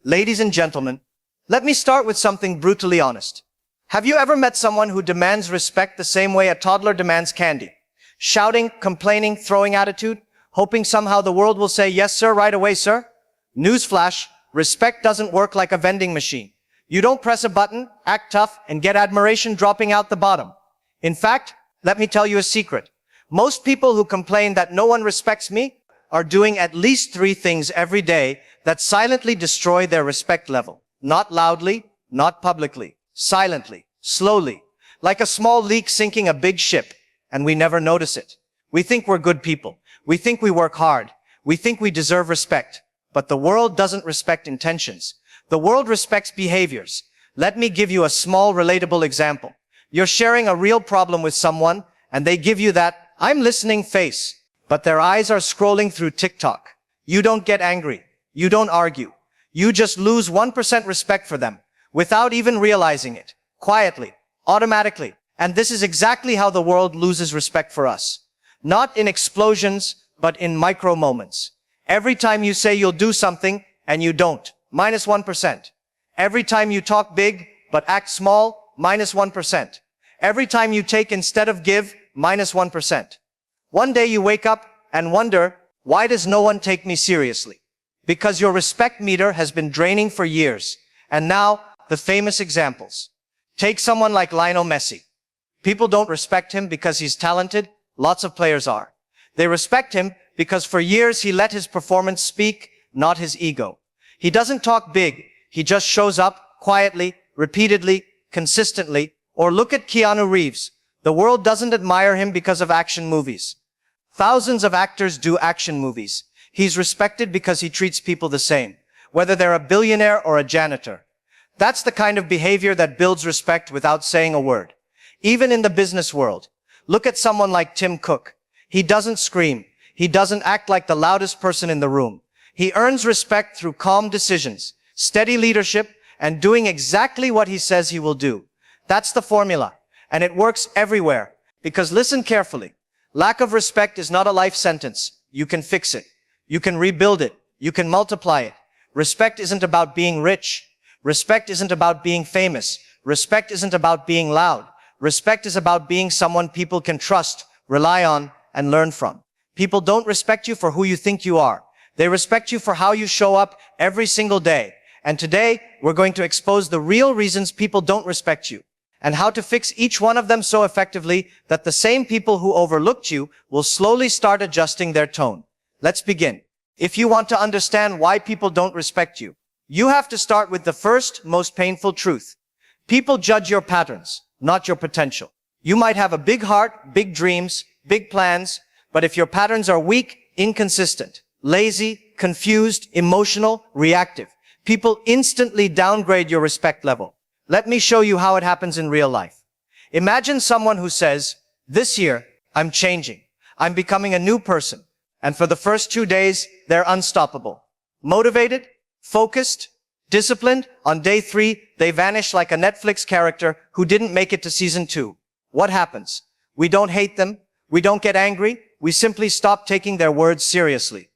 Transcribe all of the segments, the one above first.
Ladies and gentlemen, let me start with something brutally honest. Have you ever met someone who demands respect the same way a toddler demands candy? Shouting, complaining, throwing attitude, hoping somehow the world will say, "Yes, sir, right away, sir"? Newsflash, respect doesn't work like a vending machine. You don't press a button, act tough, and get admiration dropping out the bottom. In fact, let me tell you a secret. Most people who complain that no one respects me are doing at least 3 things every day that silently destroy their respect level. Not loudly, not publicly, silently, slowly, like a small leak sinking a big ship, and we never notice it. We think we're good people. We think we work hard. We think we deserve respect. But the world doesn't respect intentions. The world respects behaviors. Let me give you a small relatable example. You're sharing a real problem with someone, and they give you that "I'm listening" face, but their eyes are scrolling through TikTok. You don't get angry. You don't argue. You just lose 1% respect for them, without even realizing it. Quietly, automatically. And this is exactly how the world loses respect for us. Not in explosions, but in micro moments. Every time you say you'll do something, and you don't, -1%. Every time you talk big, but act small, -1%. Every time you take instead of give, -1%. One day you wake up and wonder, why does no one take me seriously? Because your respect meter has been draining for years. And now, the famous examples. Take someone like Lionel Messi. People don't respect him because he's talented. Lots of players are. They respect him because for years he let his performance speak, not his ego. He doesn't talk big. He just shows up quietly, repeatedly, consistently. Or look at Keanu Reeves. The world doesn't admire him because of action movies. Thousands of actors do action movies. He's respected because he treats people the same, whether they're a billionaire or a janitor. That's the kind of behavior that builds respect without saying a word. Even in the business world, look at someone like Tim Cook. He doesn't scream. He doesn't act like the loudest person in the room. He earns respect through calm decisions, steady leadership, and doing exactly what he says he will do. That's the formula, and it works everywhere. Because listen carefully, lack of respect is not a life sentence. You can fix it. You can rebuild it. You can multiply it. Respect isn't about being rich. Respect isn't about being famous. Respect isn't about being loud. Respect is about being someone people can trust, rely on, and learn from. People don't respect you for who you think you are. They respect you for how you show up every single day. And today, we're going to expose the real reasons people don't respect you, and how to fix each one of them so effectively that the same people who overlooked you will slowly start adjusting their tone. Let's begin. If you want to understand why people don't respect you, you have to start with the first, most painful truth. People judge your patterns, not your potential. You might have a big heart, big dreams, big plans, but if your patterns are weak, inconsistent, lazy, confused, emotional, reactive, people instantly downgrade your respect level. Let me show you how it happens in real life. Imagine someone who says, "This year, I'm changing. I'm becoming a new person." And for the first 2 days, they're unstoppable. Motivated, focused, disciplined. On day 3, they vanish like a Netflix character who didn't make it to season 2. What happens? We don't hate them. We don't get angry. We simply stop taking their words seriously.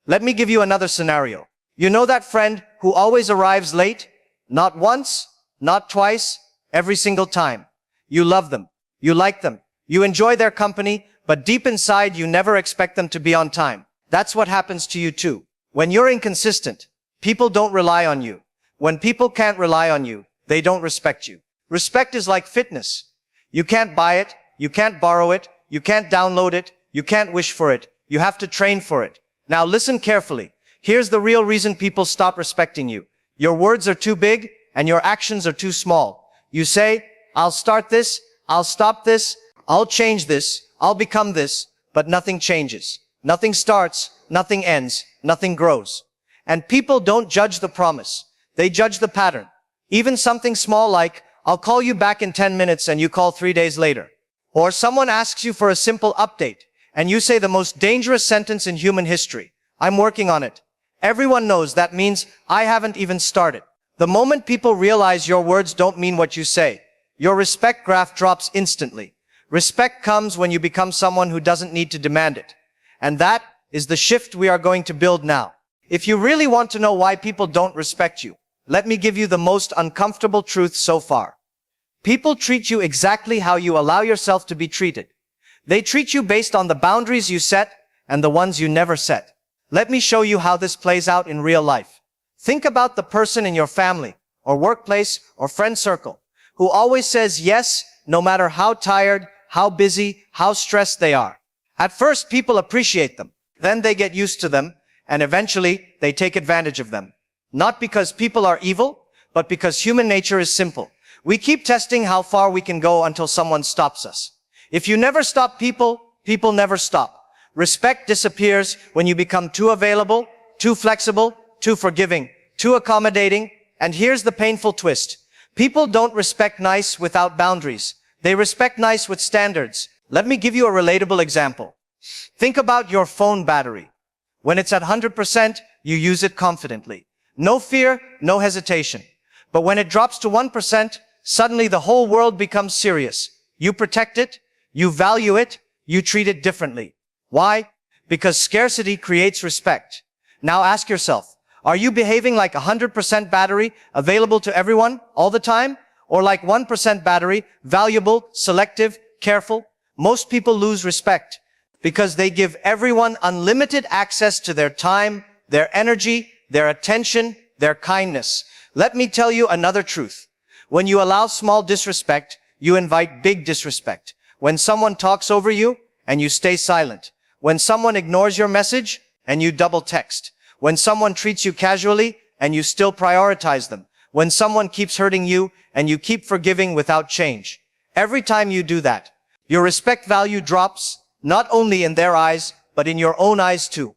Let me give you another scenario. You know that friend who always arrives late? Not once, not twice, every single time. You love them. You like them. You enjoy their company, but deep inside you never expect them to be on time. That's what happens to you too. When you're inconsistent, people don't rely on you. When people can't rely on you, they don't respect you. Respect is like fitness. You can't buy it. You can't borrow it. You can't download it. You can't wish for it. You have to train for it. Now listen carefully. Here's the real reason people stop respecting you. Your words are too big and your actions are too small. You say, "I'll start this. I'll stop this. I'll change this. I'll become this," but nothing changes. Nothing starts, nothing ends, nothing grows. And people don't judge the promise. They judge the pattern. Even something small like, "I'll call you back in 10 minutes," and you call 3 days later. Or someone asks you for a simple update, and you say the most dangerous sentence in human history, "I'm working on it." Everyone knows that means, "I haven't even started." The moment people realize your words don't mean what you say, your respect graph drops instantly. Respect comes when you become someone who doesn't need to demand it. And that is the shift we are going to build now. If you really want to know why people don't respect you, Let me give you the most uncomfortable truth so far. People treat you exactly how you allow yourself to be treated. They treat you based on the boundaries you set and the ones you never set. Let me show you how this plays out in real life. Think about the person in your family, or workplace, or friend circle, who always says yes, no matter how tired, how busy, how stressed they are. At first, people appreciate them. Then they get used to them, and eventually, they take advantage of them. Not because people are evil, but because human nature is simple. We keep testing how far we can go until someone stops us. If you never stop people, people never stop. Respect disappears when you become too available, too flexible, too forgiving, too accommodating. And here's the painful twist. People don't respect nice without boundaries. They respect nice with standards. Let me give you a relatable example. Think about your phone battery. When it's at 100%, you use it confidently. No fear, no hesitation. But when it drops to 1%, suddenly the whole world becomes serious. You protect it, you value it, you treat it differently. Why? Because scarcity creates respect. Now ask yourself, are you behaving like 100% battery, available to everyone, all the time? Or like 1% battery, valuable, selective, careful? Most people lose respect because they give everyone unlimited access to their time, their energy, their attention, their kindness. Let me tell you another truth. When you allow small disrespect, you invite big disrespect. When someone talks over you and you stay silent. When someone ignores your message and you double text. When someone treats you casually and you still prioritize them. When someone keeps hurting you and you keep forgiving without change. Every time you do that, your respect value drops, not only in their eyes, but in your own eyes too.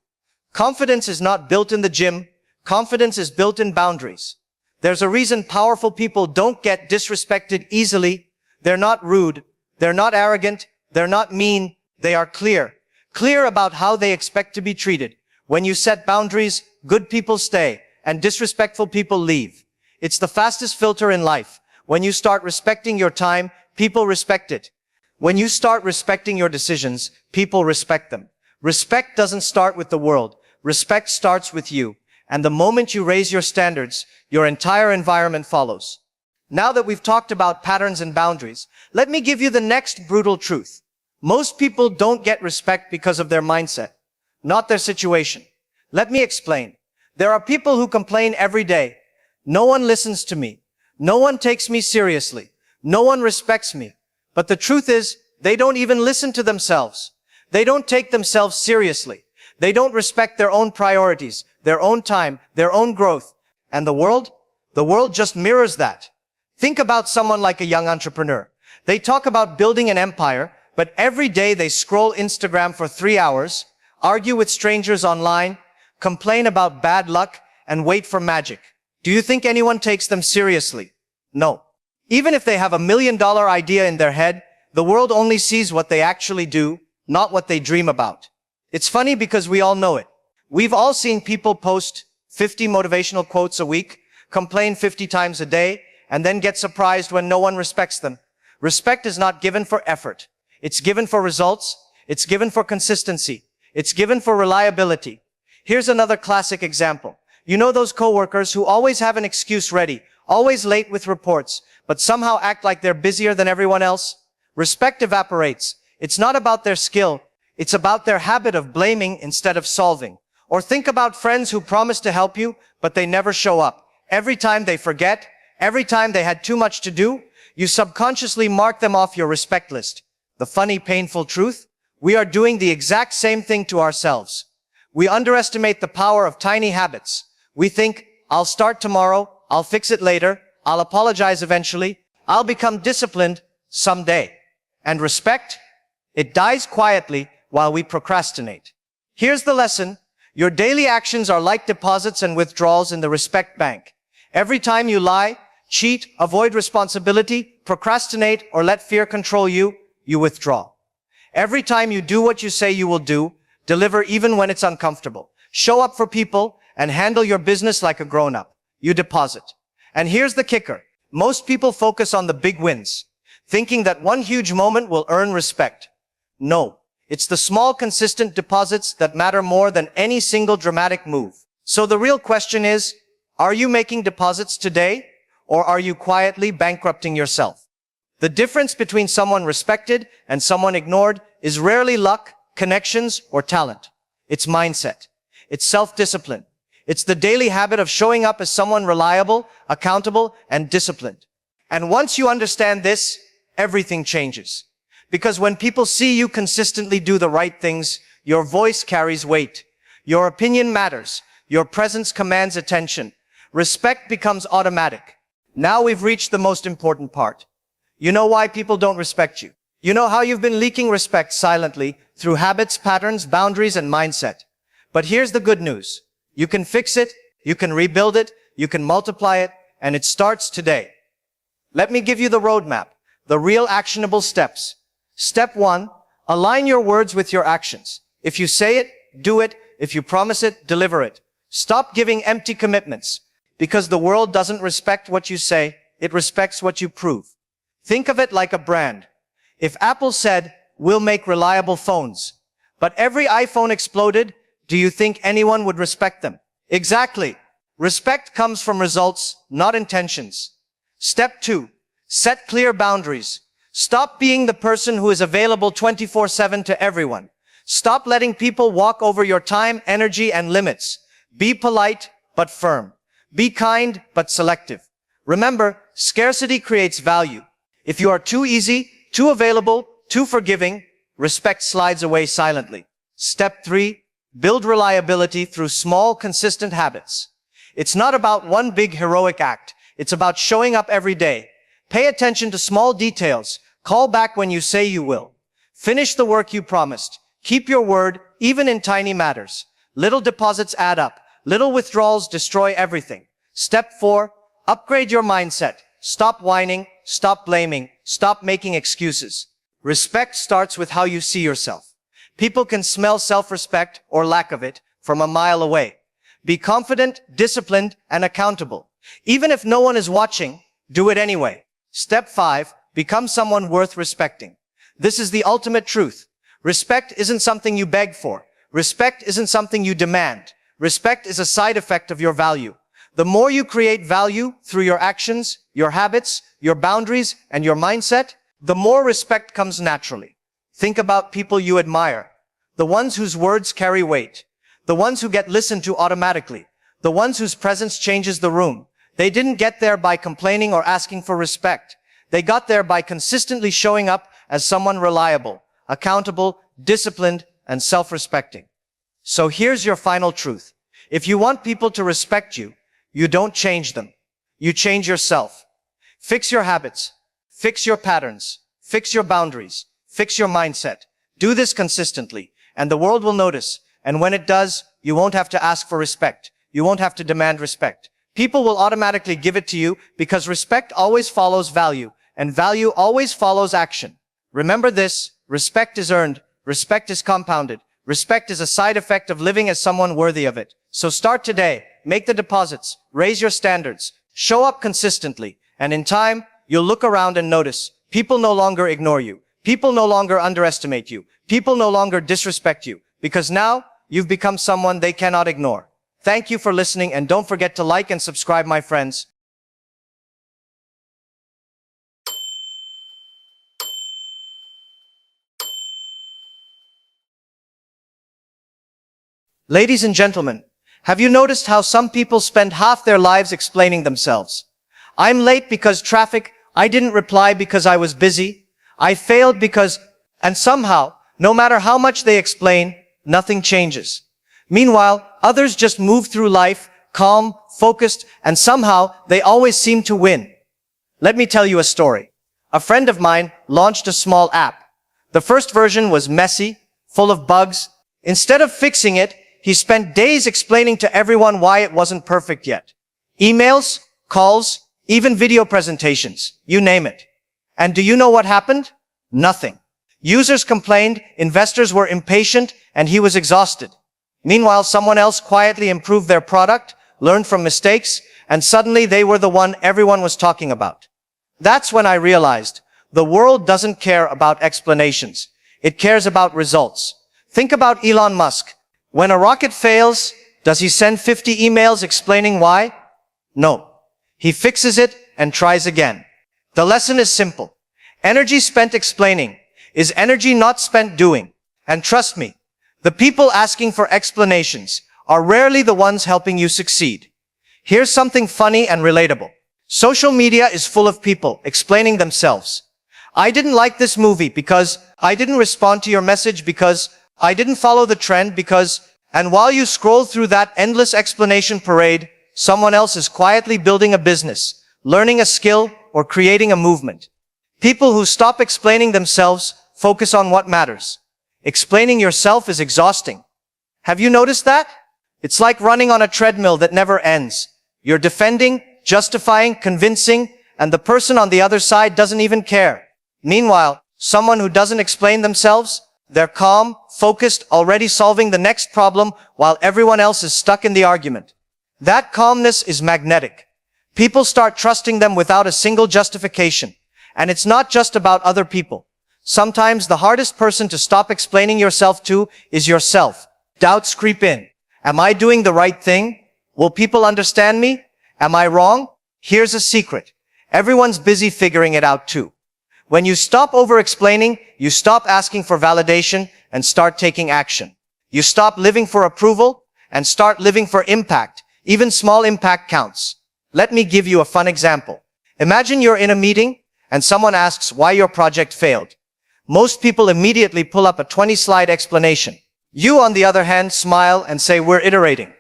Confidence is not built in the gym. Confidence is built in boundaries. There's a reason powerful people don't get disrespected easily. They're not rude. They're not arrogant. They're not mean. They are clear. Clear about how they expect to be treated. When you set boundaries, good people stay, and disrespectful people leave. It's the fastest filter in life. When you start respecting your time, people respect it. When you start respecting your decisions, people respect them. Respect doesn't start with the world. Respect starts with you. And the moment you raise your standards, your entire environment follows. Now that we've talked about patterns and boundaries, let me give you the next brutal truth. Most people don't get respect because of their mindset, not their situation. Let me explain. There are people who complain every day. No one listens to me. No one takes me seriously. No one respects me. But the truth is, they don't even listen to themselves. They don't take themselves seriously. They don't respect their own priorities, their own time, their own growth. And the world? The world just mirrors that. Think about someone like a young entrepreneur. They talk about building an empire, but every day they scroll Instagram for 3 hours, argue with strangers online, complain about bad luck, and wait for magic. Do you think anyone takes them seriously? No. Even if they have $1 million idea in their head, the world only sees what they actually do, not what they dream about. It's funny because we all know it. We've all seen people post 50 motivational quotes a week, complain 50 times a day, and then get surprised when no one respects them. Respect is not given for effort. It's given for results. It's given for consistency. It's given for reliability. Here's another classic example. You know those coworkers who always have an excuse ready, always late with reports, but somehow act like they're busier than everyone else? Respect evaporates. It's not about their skill. It's about their habit of blaming instead of solving. Or think about friends who promise to help you, but they never show up. Every time they forget, every time they had too much to do, you subconsciously mark them off your respect list. The funny, painful truth? We are doing the exact same thing to ourselves. We underestimate the power of tiny habits. We think, I'll start tomorrow, I'll fix it later, I'll apologize eventually, I'll become disciplined someday. And respect? It dies quietly while we procrastinate. Here's the lesson. Your daily actions are like deposits and withdrawals in the respect bank. Every time you lie, cheat, avoid responsibility, procrastinate, or let fear control you, you withdraw. Every time you do what you say you will do, deliver even when it's uncomfortable, show up for people, and handle your business like a grown-up, you deposit. And here's the kicker. Most people focus on the big wins, thinking that one huge moment will earn respect. No, it's the small, consistent deposits that matter more than any single dramatic move. So the real question is, Are you making deposits today, or are you quietly bankrupting yourself? The difference between someone respected and someone ignored is rarely luck, connections, or talent. It's mindset. It's self-discipline. It's the daily habit of showing up as someone reliable, accountable, and disciplined. And once you understand this, everything changes. Because when people see you consistently do the right things, your voice carries weight. Your opinion matters. Your presence commands attention. Respect becomes automatic. Now we've reached the most important part. You know why people don't respect you. You know how you've been leaking respect silently through habits, patterns, boundaries, and mindset. But here's the good news. You can fix it, you can rebuild it, you can multiply it, and it starts today. Let me give you the roadmap, the real actionable steps. Step 1, align your words with your actions. If you say it, do it. If you promise it, deliver it. Stop giving empty commitments, because the world doesn't respect what you say, it respects what you prove. Think of it like a brand. If Apple said, we'll make reliable phones, but every iPhone exploded, do you think anyone would respect them? Exactly. Respect comes from results, not intentions. Step 2, set clear boundaries. Stop being the person who is available 24/7 to everyone. Stop letting people walk over your time, energy, and limits. Be polite, but firm. Be kind, but selective. Remember, scarcity creates value. If you are too easy, too available, too forgiving, respect slides away silently. Step 3, build reliability through small, consistent habits. It's not about one big heroic act. It's about showing up every day. Pay attention to small details. Call back when you say you will. Finish the work you promised. Keep your word, even in tiny matters. Little deposits add up. Little withdrawals destroy everything. Step 4, upgrade your mindset. Stop whining, stop blaming, stop making excuses. Respect starts with how you see yourself. People can smell self-respect, or lack of it, from a mile away. Be confident, disciplined, and accountable. Even if no one is watching, do it anyway. Step 5, become someone worth respecting. This is the ultimate truth. Respect isn't something you beg for. Respect isn't something you demand. Respect is a side effect of your value. The more you create value through your actions, your habits, your boundaries, and your mindset, the more respect comes naturally. Think about people you admire. The ones whose words carry weight. The ones who get listened to automatically. The ones whose presence changes the room. They didn't get there by complaining or asking for respect. They got there by consistently showing up as someone reliable, accountable, disciplined, and self-respecting. So here's your final truth. If you want people to respect you, you don't change them. You change yourself. Fix your habits. Fix your patterns. Fix your boundaries. Fix your mindset. Do this consistently, and the world will notice. And when it does, you won't have to ask for respect. You won't have to demand respect. People will automatically give it to you because respect always follows value, and value always follows action. Remember this, respect is earned, respect is compounded, respect is a side effect of living as someone worthy of it. So start today, make the deposits, raise your standards, show up consistently, and in time, you'll look around and notice, people no longer ignore you, people no longer underestimate you, people no longer disrespect you, because now, you've become someone they cannot ignore. Thank you for listening, and don't forget to like and subscribe, my friends. Ladies and gentlemen, have you noticed how some people spend half their lives explaining themselves? I'm late because traffic, I didn't reply because I was busy, I failed because, and somehow, no matter how much they explain, nothing changes. Meanwhile, others just move through life, calm, focused, and somehow they always seem to win. Let me tell you a story. A friend of mine launched a small app. The first version was messy, full of bugs. Instead of fixing it, he spent days explaining to everyone why it wasn't perfect yet. Emails, calls, even video presentations, you name it. And do you know what happened? Nothing. Users complained, investors were impatient, and he was exhausted. Meanwhile, someone else quietly improved their product, learned from mistakes, and suddenly they were the one everyone was talking about. That's when I realized the world doesn't care about explanations. It cares about results. Think about Elon Musk. When a rocket fails, does he send 50 emails explaining why? No. He fixes it and tries again. The lesson is simple. Energy spent explaining is energy not spent doing. And trust me, the people asking for explanations are rarely the ones helping you succeed. Here's something funny and relatable. Social media is full of people explaining themselves. I didn't like this movie because I didn't respond to your message because I didn't follow the trend because, and while you scroll through that endless explanation parade, someone else is quietly building a business, learning a skill, or creating a movement. People who stop explaining themselves focus on what matters. Explaining yourself is exhausting. Have you noticed that? It's like running on a treadmill that never ends. You're defending, justifying, convincing, and the person on the other side doesn't even care. Meanwhile, someone who doesn't explain themselves, they're calm, focused, already solving the next problem while everyone else is stuck in the argument. That calmness is magnetic. People start trusting them without a single justification. And it's not just about other people. Sometimes the hardest person to stop explaining yourself to is yourself. Doubts creep in. Am I doing the right thing? Will people understand me? Am I wrong? Here's a secret. Everyone's busy figuring it out too. When you stop over-explaining, you stop asking for validation and start taking action. You stop living for approval and start living for impact. Even small impact counts. Let me give you a fun example. Imagine you're in a meeting and someone asks why your project failed. Most people immediately pull up a 20-slide explanation. You, on the other hand, smile and say, we're iterating.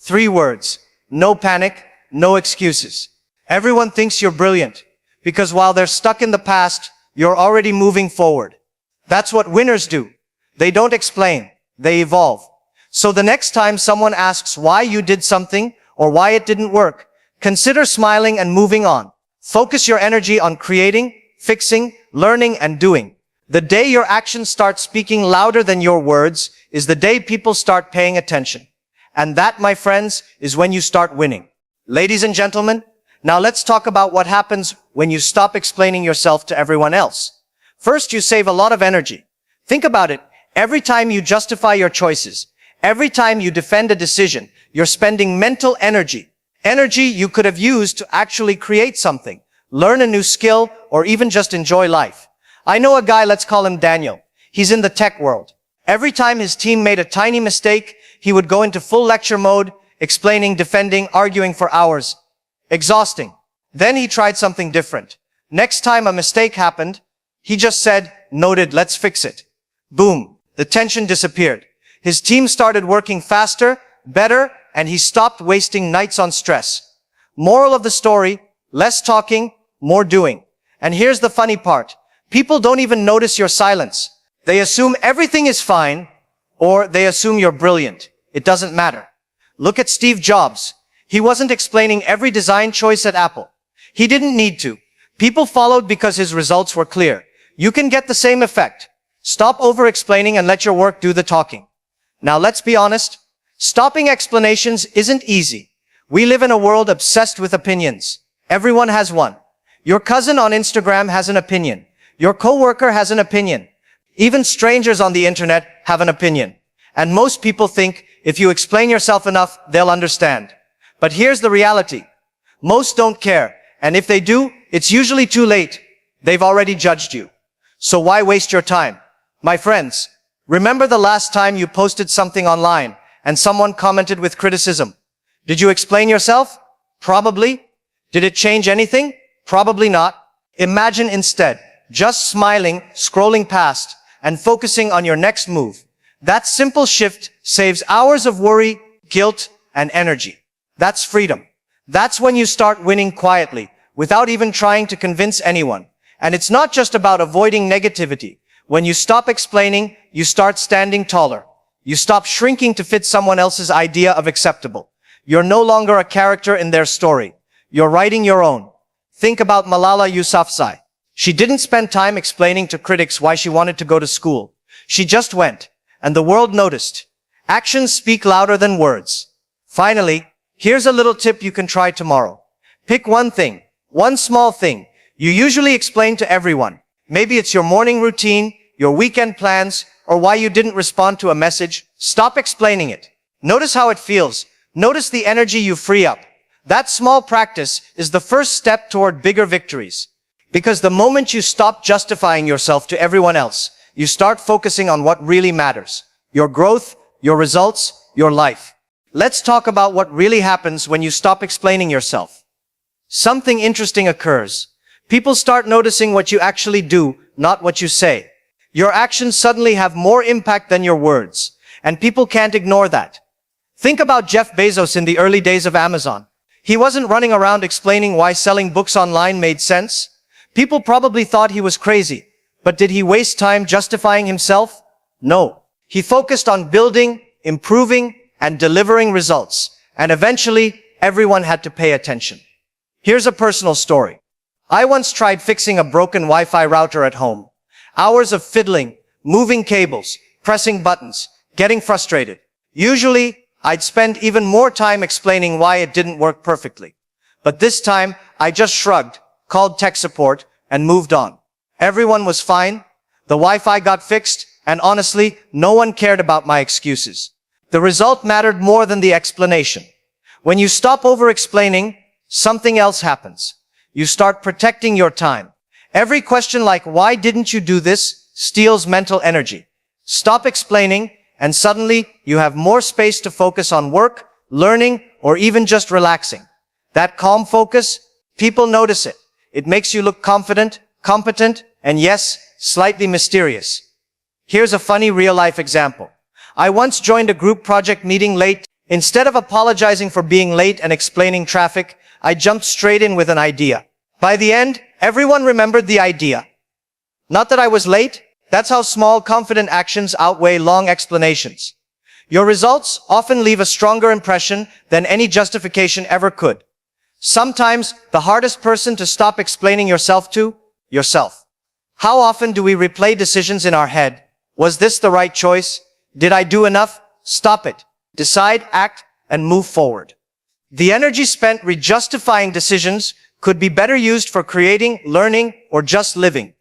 3 words. No panic, no excuses. Everyone thinks you're brilliant because while they're stuck in the past, you're already moving forward. That's what winners do. They don't explain. They evolve. So the next time someone asks why you did something or why it didn't work, consider smiling and moving on. Focus your energy on creating, fixing, learning, and doing. The day your actions start speaking louder than your words is the day people start paying attention. And that, my friends, is when you start winning. Ladies and gentlemen, now let's talk about what happens when you stop explaining yourself to everyone else. First, you save a lot of energy. Think about it. Every time you justify your choices, every time you defend a decision, you're spending mental energy. Energy you could have used to actually create something, learn a new skill, or even just enjoy life. I know a guy, let's call him Daniel. He's in the tech world. Every time his team made a tiny mistake, he would go into full lecture mode, explaining, defending, arguing for hours. Exhausting. Then he tried something different. Next time a mistake happened, he just said, noted, let's fix it. Boom. The tension disappeared. His team started working faster, better, and he stopped wasting nights on stress. Moral of the story, less talking, more doing. And here's the funny part. People don't even notice your silence. They assume everything is fine, or they assume you're brilliant. It doesn't matter. Look at Steve Jobs. He wasn't explaining every design choice at Apple. He didn't need to. People followed because his results were clear. You can get the same effect. Stop over-explaining and let your work do the talking. Now let's be honest. Stopping explanations isn't easy. We live in a world obsessed with opinions. Everyone has one. Your cousin on Instagram has an opinion. Your coworker has an opinion. Even strangers on the internet have an opinion. And most people think if you explain yourself enough, they'll understand. But here's the reality. Most don't care. And if they do, it's usually too late. They've already judged you. So why waste your time? My friends, remember the last time you posted something online and someone commented with criticism? Did you explain yourself? Probably. Did it change anything? Probably not. Imagine instead just smiling, scrolling past, and focusing on your next move. That simple shift saves hours of worry, guilt, and energy. That's freedom. That's when you start winning quietly, without even trying to convince anyone. And it's not just about avoiding negativity. When you stop explaining, you start standing taller. You stop shrinking to fit someone else's idea of acceptable. You're no longer a character in their story. You're writing your own. Think about Malala Yousafzai. She didn't spend time explaining to critics why she wanted to go to school. She just went, and the world noticed. Actions speak louder than words. Finally, here's a little tip you can try tomorrow. Pick one thing, one small thing, you usually explain to everyone. Maybe it's your morning routine, your weekend plans, or why you didn't respond to a message. Stop explaining it. Notice how it feels. Notice the energy you free up. That small practice is the first step toward bigger victories. Because the moment you stop justifying yourself to everyone else, you start focusing on what really matters. Your growth, your results, your life. Let's talk about what really happens when you stop explaining yourself. Something interesting occurs. People start noticing what you actually do, not what you say. Your actions suddenly have more impact than your words, and people can't ignore that. Think about Jeff Bezos in the early days of Amazon. He wasn't running around explaining why selling books online made sense. People probably thought he was crazy, but did he waste time justifying himself? No. He focused on building, improving, and delivering results, and eventually everyone had to pay attention. Here's a personal story. I once tried fixing a broken Wi-Fi router at home. Hours of fiddling, moving cables, pressing buttons, getting frustrated. Usually, I'd spend even more time explaining why it didn't work perfectly. But this time, I just shrugged, called tech support, and moved on. Everyone was fine. The Wi-Fi got fixed, and honestly, no one cared about my excuses. The result mattered more than the explanation. When you stop over-explaining, something else happens. You start protecting your time. Every question like, why didn't you do this, steals mental energy. Stop explaining, and suddenly you have more space to focus on work, learning, or even just relaxing. That calm focus, people notice it. It makes you look confident, competent, and yes, slightly mysterious. Here's a funny real-life example. I once joined a group project meeting late. Instead of apologizing for being late and explaining traffic, I jumped straight in with an idea. By the end, everyone remembered the idea. Not that I was late. That's how small, confident actions outweigh long explanations. Your results often leave a stronger impression than any justification ever could. Sometimes, the hardest person to stop explaining yourself to? Yourself. How often do we replay decisions in our head? Was this the right choice? Did I do enough? Stop it. Decide, act, and move forward. The energy spent re-justifying decisions could be better used for creating, learning, or just living.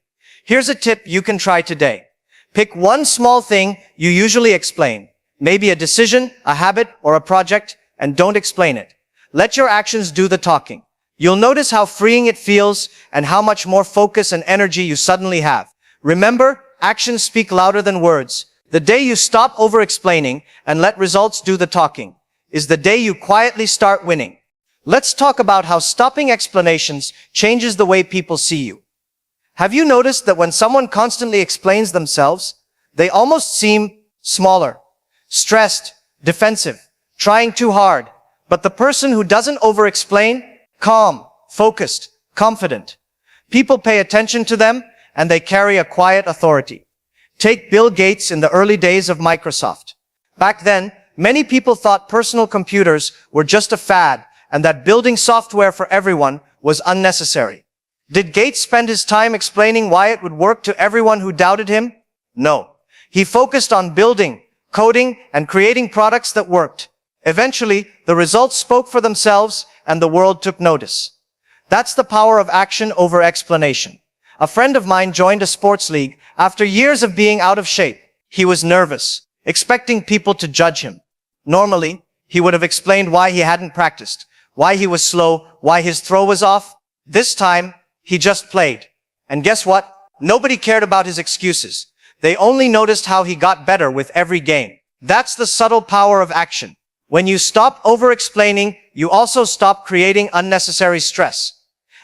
Here's a tip you can try today. Pick one small thing you usually explain, maybe a decision, a habit, or a project, and don't explain it. Let your actions do the talking. You'll notice how freeing it feels and how much more focus and energy you suddenly have. Remember, actions speak louder than words. The day you stop over-explaining and let results do the talking is the day you quietly start winning. Let's talk about how stopping explanations changes the way people see you. Have you noticed that when someone constantly explains themselves, they almost seem smaller, stressed, defensive, trying too hard? But the person who doesn't over-explain, calm, focused, confident. People pay attention to them, and they carry a quiet authority. Take Bill Gates in the early days of Microsoft. Back then, many people thought personal computers were just a fad, and that building software for everyone was unnecessary. Did Gates spend his time explaining why it would work to everyone who doubted him? No. He focused on building, coding, and creating products that worked. Eventually, the results spoke for themselves, and the world took notice. That's the power of action over explanation. A friend of mine joined a sports league after years of being out of shape. He was nervous, expecting people to judge him. Normally, he would have explained why he hadn't practiced, why he was slow, why his throw was off. This time, he just played. And guess what? Nobody cared about his excuses. They only noticed how he got better with every game. That's the subtle power of action. When you stop over-explaining, you also stop creating unnecessary stress.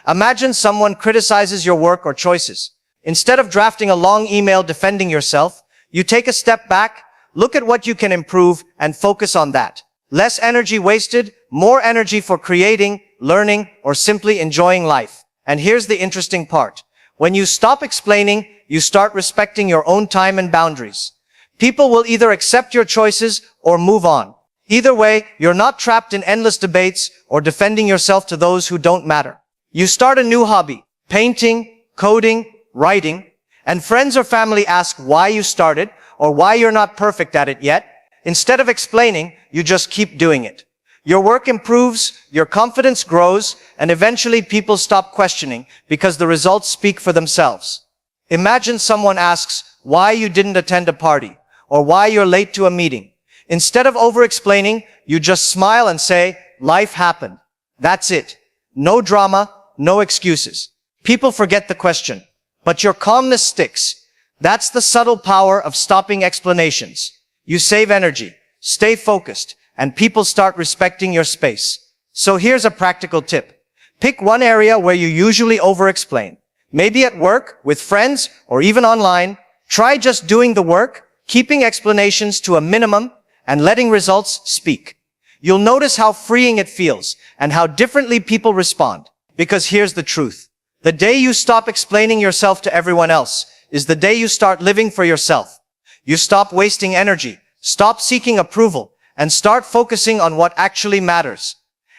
Imagine someone criticizes your work or choices. Instead of drafting a long email defending yourself, you take a step back, look at what you can improve, and focus on that. Less energy wasted, more energy for creating, learning, or simply enjoying life. And here's the interesting part. When you stop explaining, you start respecting your own time and boundaries. People will either accept your choices or move on. Either way, you're not trapped in endless debates or defending yourself to those who don't matter. You start a new hobby, painting, coding, writing, and friends or family ask why you started or why you're not perfect at it yet. Instead of explaining, you just keep doing it. Your work improves, your confidence grows, and eventually people stop questioning because the results speak for themselves. Imagine someone asks why you didn't attend a party or why you're late to a meeting. Instead of over-explaining, you just smile and say, life happened. That's it. No drama, no excuses. People forget the question, but your calmness sticks. That's the subtle power of stopping explanations. You save energy, stay focused, and people start respecting your space. So here's a practical tip. Pick one area where you usually over-explain. Maybe at work, with friends, or even online. Try just doing the work, keeping explanations to a minimum, and letting results speak. You'll notice how freeing it feels, and how differently people respond. Because here's the truth. The day you stop explaining yourself to everyone else is the day you start living for yourself. You stop wasting energy, stop seeking approval, and start focusing on what actually matters.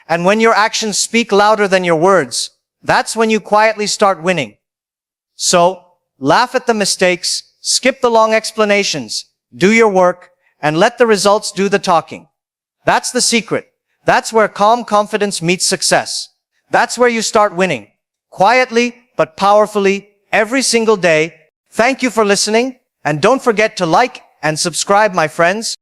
And when your actions speak louder than your words, that's when you quietly start winning. So, laugh at the mistakes, skip the long explanations, do your work, and let the results do the talking. That's the secret. That's where calm confidence meets success. That's where you start winning. Quietly, but powerfully, every single day. Thank you for listening, and don't forget to like and subscribe, my friends.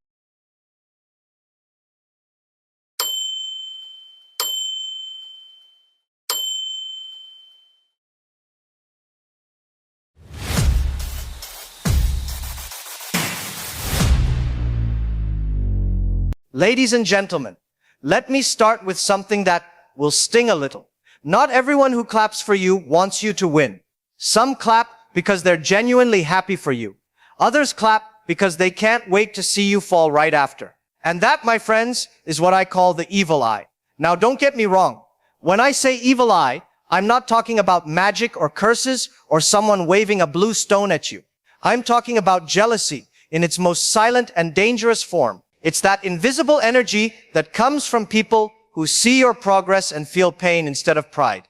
Ladies and gentlemen, let me start with something that will sting a little. Not everyone who claps for you wants you to win. Some clap because they're genuinely happy for you. Others clap because they can't wait to see you fall right after. And that, my friends, is what I call the evil eye. Now, don't get me wrong. When I say evil eye, I'm not talking about magic or curses or someone waving a blue stone at you. I'm talking about jealousy in its most silent and dangerous form. It's that invisible energy that comes from people who see your progress and feel pain instead of pride.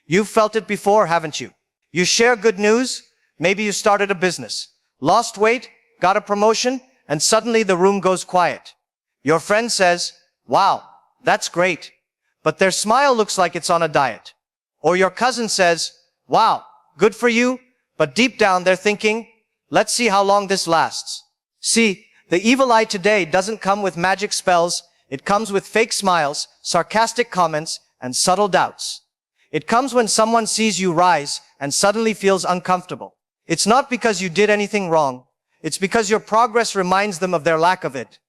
You've felt it before, haven't you? You share good news, maybe you started a business, lost weight, got a promotion, and suddenly the room goes quiet. Your friend says, "Wow, that's great," but their smile looks like it's on a diet. Or your cousin says, "Wow, good for you," but deep down they're thinking, "Let's see how long this lasts." See, the evil eye today doesn't come with magic spells. It comes with fake smiles, sarcastic comments, and subtle doubts. It comes when someone sees you rise and suddenly feels uncomfortable. It's not because you did anything wrong. It's because your progress reminds them of their lack of it.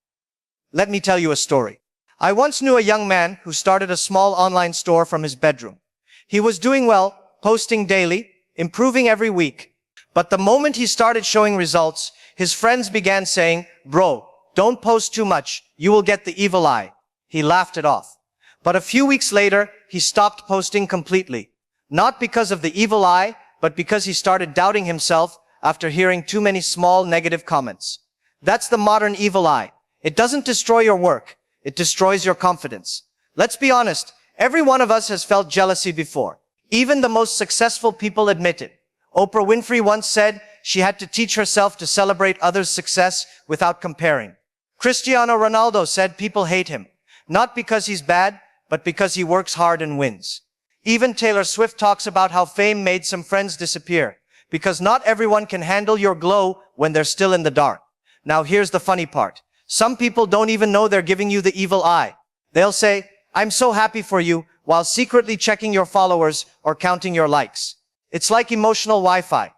Let me tell you a story. I once knew a young man who started a small online store from his bedroom. He was doing well, posting daily, improving every week. But the moment he started showing results, his friends began saying, "Bro, don't post too much. You will get the evil eye." He laughed it off. But a few weeks later, he stopped posting completely. Not because of the evil eye, but because he started doubting himself after hearing too many small negative comments. That's the modern evil eye. It doesn't destroy your work. It destroys your confidence. Let's be honest. Every one of us has felt jealousy before. Even the most successful people admit it. Oprah Winfrey once said she had to teach herself to celebrate others' success without comparing. Cristiano Ronaldo said people hate him, not because he's bad, but because he works hard and wins. Even Taylor Swift talks about how fame made some friends disappear, because not everyone can handle your glow when they're still in the dark. Now here's the funny part. Some people don't even know they're giving you the evil eye. They'll say, "I'm so happy for you," while secretly checking your followers or counting your likes. It's like emotional Wi-Fi.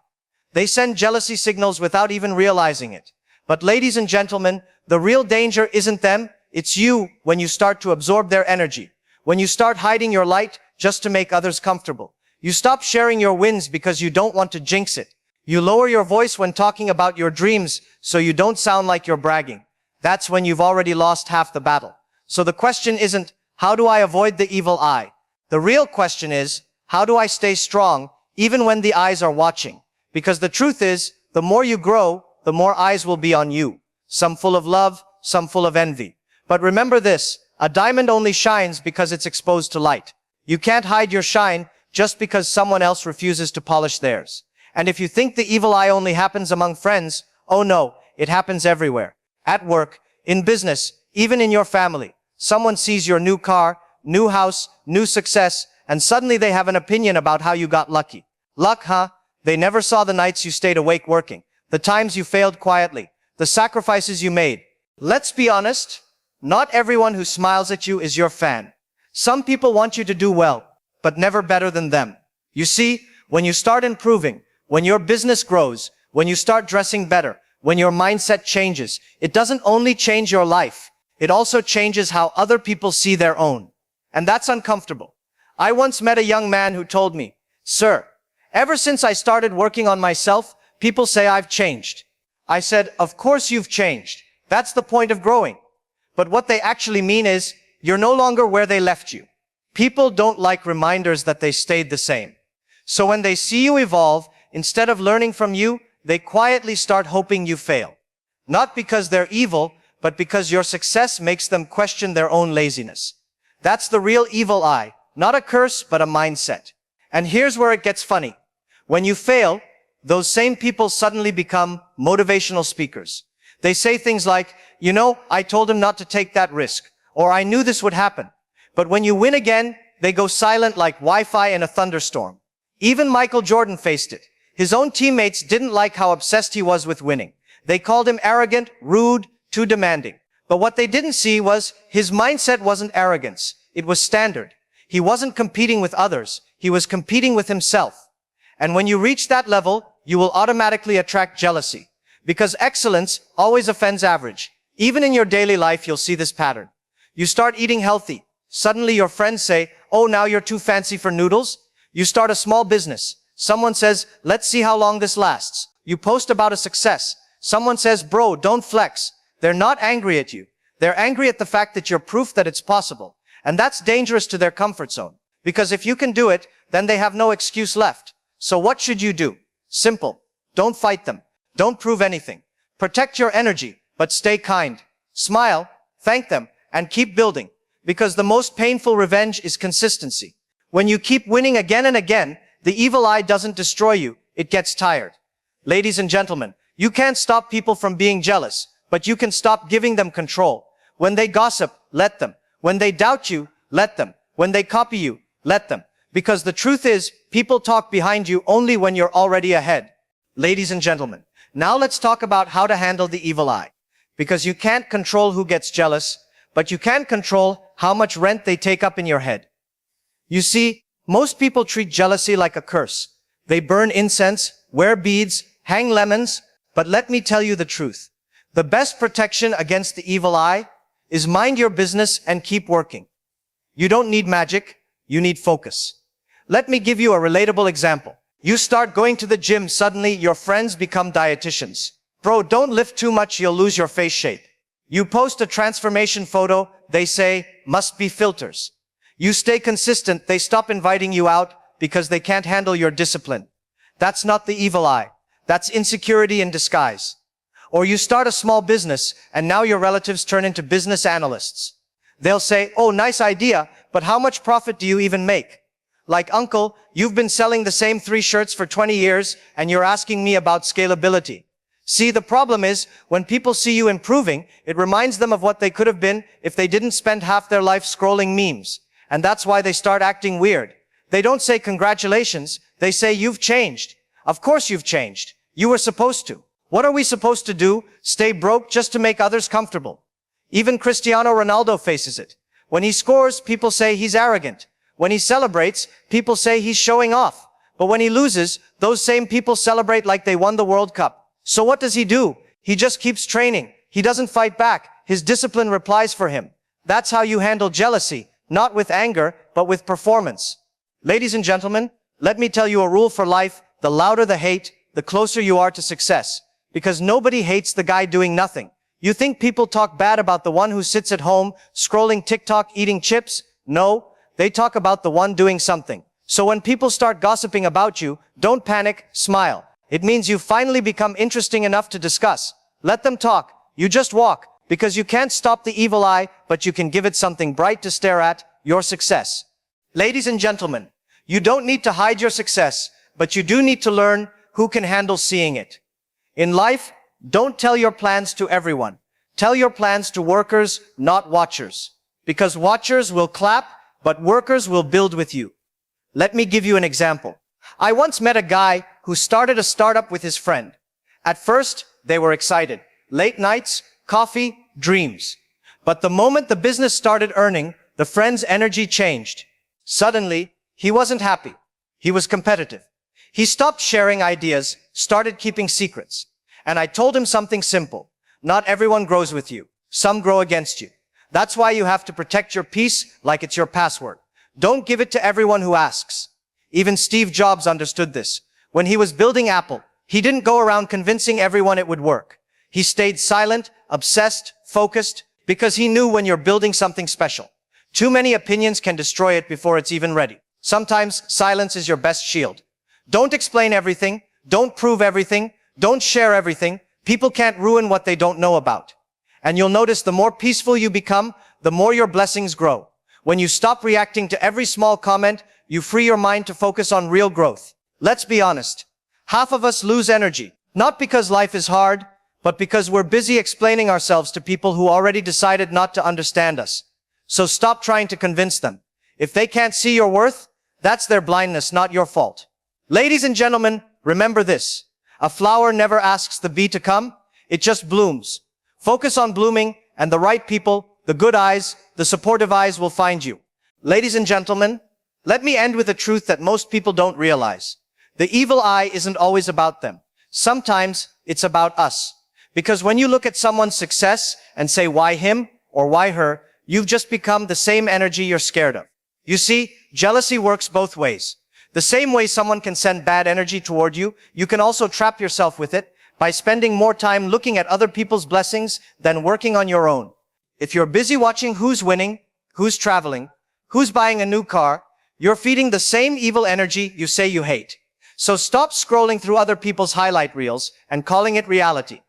They send jealousy signals without even realizing it. But ladies and gentlemen, the real danger isn't them, it's you when you start to absorb their energy. When you start hiding your light just to make others comfortable. You stop sharing your wins because you don't want to jinx it. You lower your voice when talking about your dreams so you don't sound like you're bragging. That's when you've already lost half the battle. So the question isn't, how do I avoid the evil eye? The real question is, how do I stay strong even when the eyes are watching? Because the truth is, the more you grow, the more eyes will be on you. Some full of love, some full of envy. But remember this, a diamond only shines because it's exposed to light. You can't hide your shine just because someone else refuses to polish theirs. And if you think the evil eye only happens among friends, oh no, it happens everywhere. At work, in business, even in your family. Someone sees your new car, new house, new success, and suddenly they have an opinion about how you got lucky. Luck, huh? They never saw the nights you stayed awake working, the times you failed quietly, the sacrifices you made. Let's be honest, not everyone who smiles at you is your fan. Some people want you to do well, but never better than them. You see, when you start improving, when your business grows, when you start dressing better, when your mindset changes, it doesn't only change your life, it also changes how other people see their own. And that's uncomfortable. I once met a young man who told me, "Sir, ever since I started working on myself, people say I've changed." I said, "Of course you've changed. That's the point of growing." But what they actually mean is, you're no longer where they left you. People don't like reminders that they stayed the same. So when they see you evolve, instead of learning from you, they quietly start hoping you fail. Not because they're evil, but because your success makes them question their own laziness. That's the real evil eye, not a curse, but a mindset. And here's where it gets funny. When you fail, those same people suddenly become motivational speakers. They say things like, "You know, I told him not to take that risk," or "I knew this would happen." But when you win again, they go silent like Wi-Fi in a thunderstorm. Even Michael Jordan faced it. His own teammates didn't like how obsessed he was with winning. They called him arrogant, rude, too demanding. But what they didn't see was his mindset wasn't arrogance. It was standard. He wasn't competing with others. He was competing with himself. And when you reach that level, you will automatically attract jealousy. Because excellence always offends average. Even in your daily life, you'll see this pattern. You start eating healthy. Suddenly your friends say, "Oh, now you're too fancy for noodles." You start a small business. Someone says, "Let's see how long this lasts." You post about a success. Someone says, "Bro, don't flex." They're not angry at you. They're angry at the fact that you're proof that it's possible. And that's dangerous to their comfort zone. Because if you can do it, then they have no excuse left. So what should you do? Simple. Don't fight them. Don't prove anything. Protect your energy, but stay kind. Smile, thank them, and keep building. Because the most painful revenge is consistency. When you keep winning again and again, the evil eye doesn't destroy you, it gets tired. Ladies and gentlemen, you can't stop people from being jealous, but you can stop giving them control. When they gossip, let them. When they doubt you, let them. When they copy you, let them. Because the truth is, people talk behind you only when you're already ahead. Ladies and gentlemen, now let's talk about how to handle the evil eye. Because you can't control who gets jealous, but you can control how much rent they take up in your head. You see, most people treat jealousy like a curse. They burn incense, wear beads, hang lemons, but let me tell you the truth. The best protection against the evil eye is mind your business and keep working. You don't need magic, you need focus. Let me give you a relatable example. You start going to the gym, suddenly your friends become dietitians. "Bro, don't lift too much, you'll lose your face shape." You post a transformation photo, they say, "Must be filters." You stay consistent, they stop inviting you out because they can't handle your discipline. That's not the evil eye. That's insecurity in disguise. Or you start a small business and now your relatives turn into business analysts. They'll say, "Oh, nice idea, but how much profit do you even make?" Like, "Uncle, you've been selling the same 3 shirts for 20 years and you're asking me about scalability." See, the problem is, when people see you improving, it reminds them of what they could have been if they didn't spend half their life scrolling memes. And that's why they start acting weird. They don't say congratulations, they say you've changed. Of course you've changed. You were supposed to. What are we supposed to do? Stay broke just to make others comfortable? Even Cristiano Ronaldo faces it. When he scores, people say he's arrogant. When he celebrates, people say he's showing off. But when he loses, those same people celebrate like they won the World Cup. So what does he do? He just keeps training. He doesn't fight back. His discipline replies for him. That's how you handle jealousy, not with anger, but with performance. Ladies and gentlemen, let me tell you a rule for life. The louder the hate, the closer you are to success. Because nobody hates the guy doing nothing. You think people talk bad about the one who sits at home, scrolling TikTok, eating chips? No, they talk about the one doing something. So when people start gossiping about you, don't panic, smile. It means you've finally become interesting enough to discuss. Let them talk. You just walk. Because you can't stop the evil eye, but you can give it something bright to stare at, your success. Ladies and gentlemen, you don't need to hide your success, but you do need to learn who can handle seeing it. In life, don't tell your plans to everyone. Tell your plans to workers, not watchers. Because watchers will clap, but workers will build with you. Let me give you an example. I once met a guy who started a startup with his friend. At first, they were excited. Late nights, coffee, dreams. But the moment the business started earning, The friend's energy changed. Suddenly, he wasn't happy. He was competitive. He stopped sharing ideas, started keeping secrets. And I told him something simple. Not everyone grows with you. Some grow against you. That's why you have to protect your peace like it's your password. Don't give it to everyone who asks. Even Steve Jobs understood this. When he was building Apple, he didn't go around convincing everyone it would work. He stayed silent, obsessed, focused, because he knew when you're building something special, too many opinions can destroy it before it's even ready. Sometimes silence is your best shield. Don't explain everything. Don't prove everything. Don't share everything. People can't ruin what they don't know about. And you'll notice the more peaceful you become, the more your blessings grow. When you stop reacting to every small comment, you free your mind to focus on real growth. Let's be honest. Half of us lose energy, not because life is hard, but because we're busy explaining ourselves to people who already decided not to understand us. So stop trying to convince them. If they can't see your worth, that's their blindness, not your fault. Ladies and gentlemen, remember this. A flower never asks the bee to come. It just blooms. Focus on blooming, and the right people, the good eyes, the supportive eyes will find you. Ladies and gentlemen, let me end with a truth that most people don't realize. The evil eye isn't always about them. Sometimes it's about us. Because when you look at someone's success and say, why him or why her, you've just become the same energy you're scared of. You see, jealousy works both ways. The same way someone can send bad energy toward you, you can also trap yourself with it by spending more time looking at other people's blessings than working on your own. If you're busy watching who's winning, who's traveling, who's buying a new car, you're feeding the same evil energy you say you hate. So stop scrolling through other people's highlight reels and calling it reality.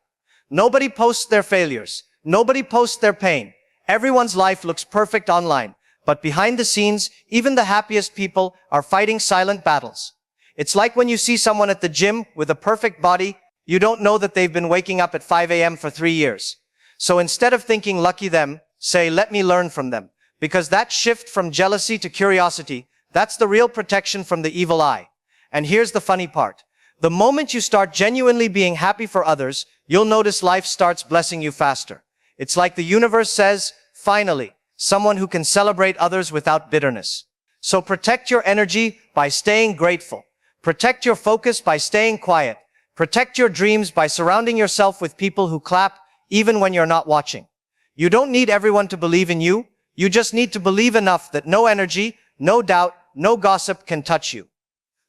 Nobody posts their failures. Nobody posts their pain. Everyone's life looks perfect online. But behind the scenes, even the happiest people are fighting silent battles. It's like when you see someone at the gym with a perfect body, you don't know that they've been waking up at 5 a.m. for 3 years. So instead of thinking lucky them, say let me learn from them. Because that shift from jealousy to curiosity, that's the real protection from the evil eye. And here's the funny part. The moment you start genuinely being happy for others, you'll notice life starts blessing you faster. It's like the universe says, finally, someone who can celebrate others without bitterness. So protect your energy by staying grateful. Protect your focus by staying quiet. Protect your dreams by surrounding yourself with people who clap even when you're not watching. You don't need everyone to believe in you. You just need to believe enough that no energy, no doubt, no gossip can touch you.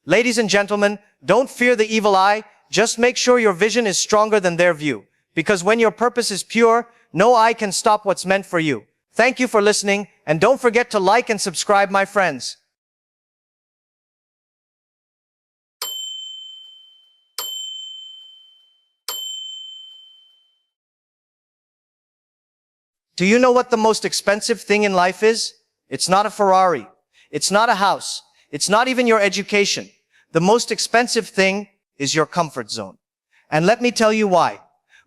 Ladies and gentlemen, don't fear the evil eye. Just make sure your vision is stronger than their view. Because when your purpose is pure, no eye can stop what's meant for you. Thank you for listening, and don't forget to like and subscribe, my friends. Do you know what the most expensive thing in life is? It's not a Ferrari. It's not a house. It's not even your education. The most expensive thing is your comfort zone. And let me tell you why.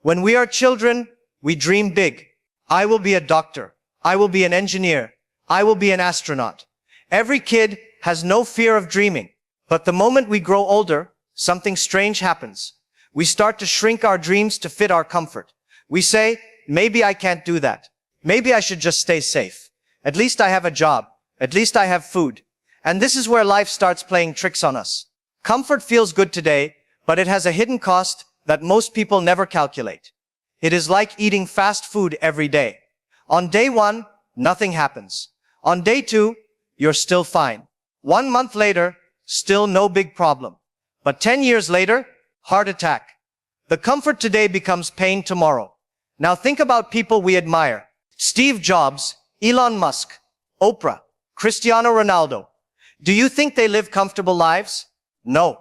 When we are children, we dream big. I will be a doctor. I will be an engineer. I will be an astronaut. Every kid has no fear of dreaming. But the moment we grow older, something strange happens. We start to shrink our dreams to fit our comfort. We say, maybe I can't do that. Maybe I should just stay safe. At least I have a job. At least I have food. And this is where life starts playing tricks on us. Comfort feels good today, but it has a hidden cost that most people never calculate. It is like eating fast food every day. On day 1, nothing happens. On day 2, you're still fine. 1 month later, still no big problem. But 10 years later, heart attack. The comfort today becomes pain tomorrow. Now think about people we admire. Steve Jobs, Elon Musk, Oprah, Cristiano Ronaldo. Do you think they live comfortable lives? No.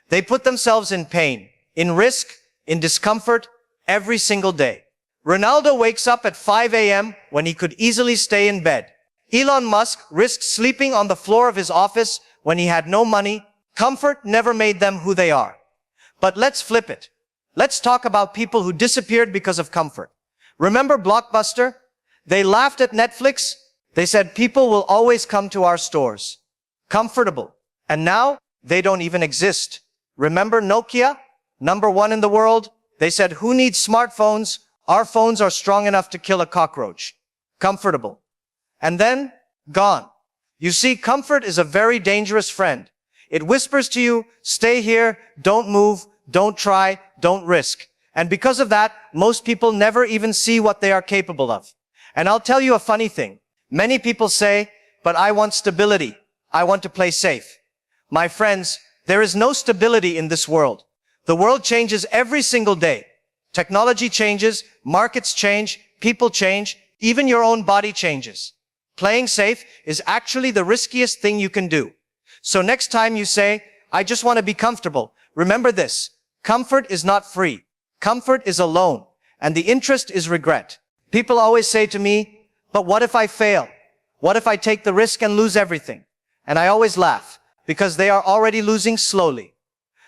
They put themselves in pain, in risk, in discomfort, every single day. Ronaldo wakes up at 5 a.m. when he could easily stay in bed. Elon Musk risked sleeping on the floor of his office when he had no money. Comfort never made them who they are. But let's flip it. Let's talk about people who disappeared because of comfort. Remember Blockbuster? They laughed at Netflix. They said people will always come to our stores. Comfortable. And now they don't even exist. Remember Nokia? #1 in the world? They said, who needs smartphones? Our phones are strong enough to kill a cockroach. Comfortable. And then Gone. You see, comfort is a very dangerous friend. It whispers to you, stay here, don't move, don't try, don't risk. And because of that, most people never even see what they are capable of. And I'll tell you a funny thing. Many people say, but I want stability. I want to play safe. My friends, there is no stability in this world. The world changes every single day. Technology changes, markets change, people change, even your own body changes. Playing safe is actually the riskiest thing you can do. So next time you say, I just want to be comfortable, remember this. Comfort is not free. Comfort is a loan, and the interest is regret. People always say to me, but what if I fail? What if I take the risk and lose everything? And I always laugh, because they are already losing slowly.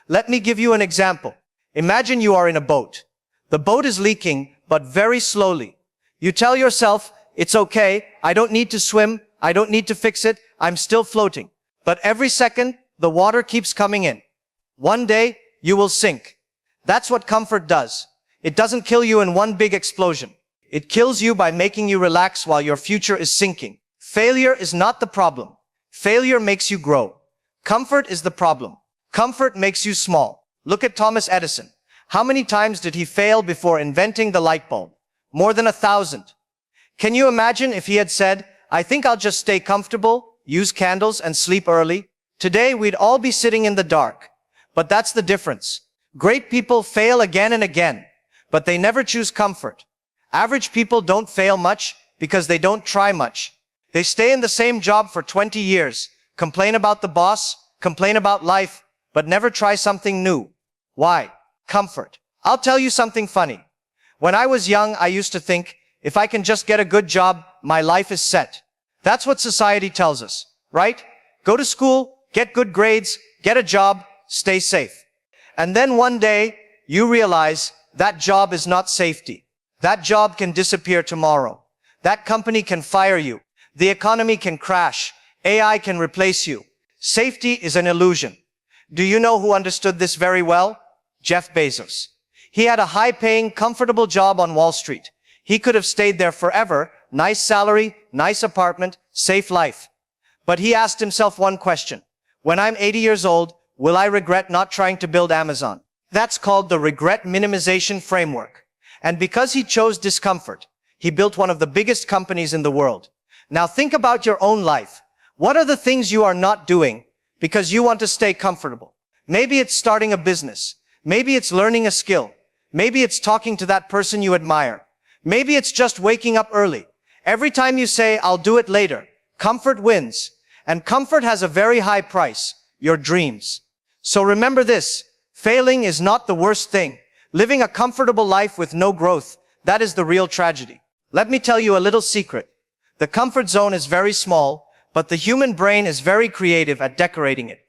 Let me give you an example. Imagine you are in a boat. The boat is leaking, but very slowly. You tell yourself, it's okay, I don't need to swim, I don't need to fix it, I'm still floating. But every second, the water keeps coming in. One day, you will sink. That's what comfort does. It doesn't kill you in one big explosion. It kills you by making you relax while your future is sinking. Failure is not the problem. Failure makes you grow. Comfort is the problem. Comfort makes you small. Look at Thomas Edison. How many times did he fail before inventing the light bulb? More than 1,000. Can you imagine if he had said, I think I'll just stay comfortable, use candles, and sleep early? Today, we'd all be sitting in the dark. But that's the difference. Great people fail again and again, but they never choose comfort. Average people don't fail much because they don't try much. They stay in the same job for 20 years, complain about the boss, complain about life, but never try something new. Why? Comfort. I'll tell you something funny. When I was young, I used to think, if I can just get a good job, my life is set. That's what society tells us, right? Go to school, get good grades, get a job, stay safe. And then one day, you realize that job is not safety. That job can disappear tomorrow. That company can fire you. The economy can crash. AI can replace you. Safety is an illusion. Do you know who understood this very well? Jeff Bezos. He had a high-paying, comfortable job on Wall Street. He could have stayed there forever, nice salary, nice apartment, safe life. But he asked himself one question. When I'm 80 years old, will I regret not trying to build Amazon? That's called the regret minimization framework. And because he chose discomfort, he built one of the biggest companies in the world. Now think about your own life. What are the things you are not doing because you want to stay comfortable? Maybe it's starting a business. Maybe it's learning a skill. Maybe it's talking to that person you admire. Maybe it's just waking up early. Every time you say, I'll do it later, comfort wins. And comfort has a very high price, your dreams. So remember this, failing is not the worst thing. Living a comfortable life with no growth, that is the real tragedy. Let me tell you a little secret. The comfort zone is very small, but the human brain is very creative at decorating it.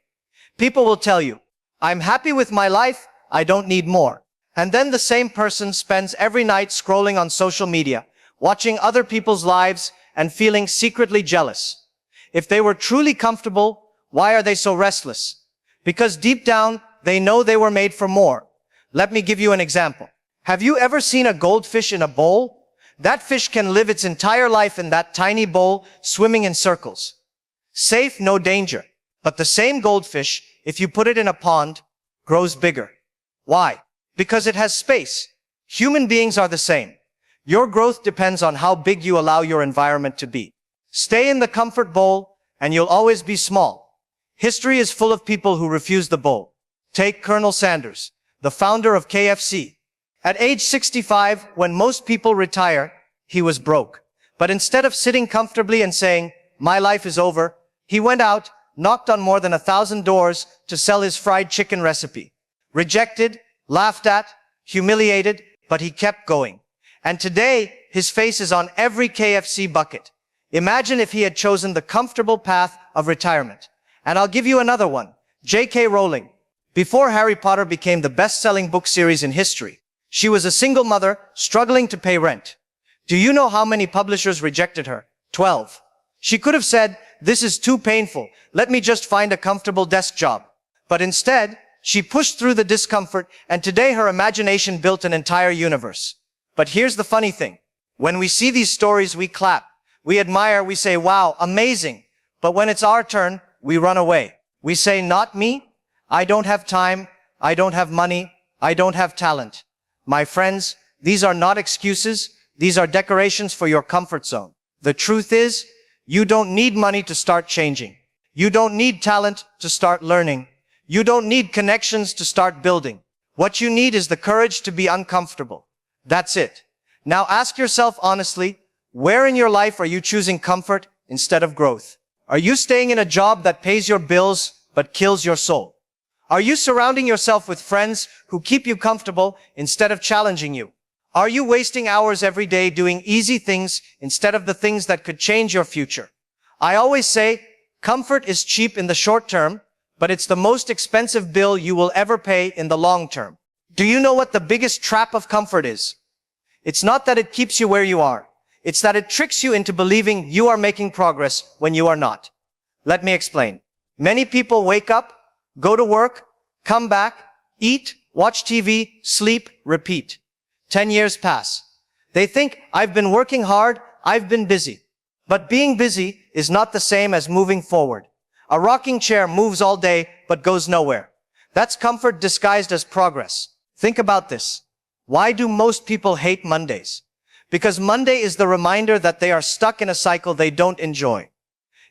People will tell you, I'm happy with my life, I don't need more. And then the same person spends every night scrolling on social media, watching other people's lives and feeling secretly jealous. If they were truly comfortable, why are they so restless? Because deep down, they know they were made for more. Let me give you an example. Have you ever seen a goldfish in a bowl? That fish can live its entire life in that tiny bowl, swimming in circles. Safe, no danger. But the same goldfish, if you put it in a pond, grows bigger. Why? Because it has space. Human beings are the same. Your growth depends on how big you allow your environment to be. Stay in the comfort bowl, and you'll always be small. History is full of people who refuse the bowl. Take Colonel Sanders, the founder of KFC. At age 65, when most people retire, he was broke. But instead of sitting comfortably and saying, my life is over, he went out, knocked on more than 1,000 doors to sell his fried chicken recipe. Rejected, laughed at, humiliated, but he kept going. And today, his face is on every KFC bucket. Imagine if he had chosen the comfortable path of retirement. And I'll give you another one. J.K. Rowling. Before Harry Potter became the best-selling book series in history, she was a single mother struggling to pay rent. Do you know how many publishers rejected her? 12. She could have said, this is too painful. Let me just find a comfortable desk job. But instead, she pushed through the discomfort, and today her imagination built an entire universe. But here's the funny thing. When we see these stories, we clap. We admire, we say, wow, amazing. But when it's our turn, we run away. We say, not me. I don't have time. I don't have money. I don't have talent. My friends, these are not excuses. These are decorations for your comfort zone. The truth is, you don't need money to start changing. You don't need talent to start learning. You don't need connections to start building. What you need is the courage to be uncomfortable. That's it. Now ask yourself honestly, where in your life are you choosing comfort instead of growth? Are you staying in a job that pays your bills but kills your soul? Are you surrounding yourself with friends who keep you comfortable instead of challenging you? Are you wasting hours every day doing easy things instead of the things that could change your future? I always say, comfort is cheap in the short term, but it's the most expensive bill you will ever pay in the long term. Do you know what the biggest trap of comfort is? It's not that it keeps you where you are. It's that it tricks you into believing you are making progress when you are not. Let me explain. Many people wake up, go to work, come back, eat, watch TV, sleep, repeat. 10 years pass. They think, I've been working hard, I've been busy. But being busy is not the same as moving forward. A rocking chair moves all day, but goes nowhere. That's comfort disguised as progress. Think about this. Why do most people hate Mondays? Because Monday is the reminder that they are stuck in a cycle they don't enjoy.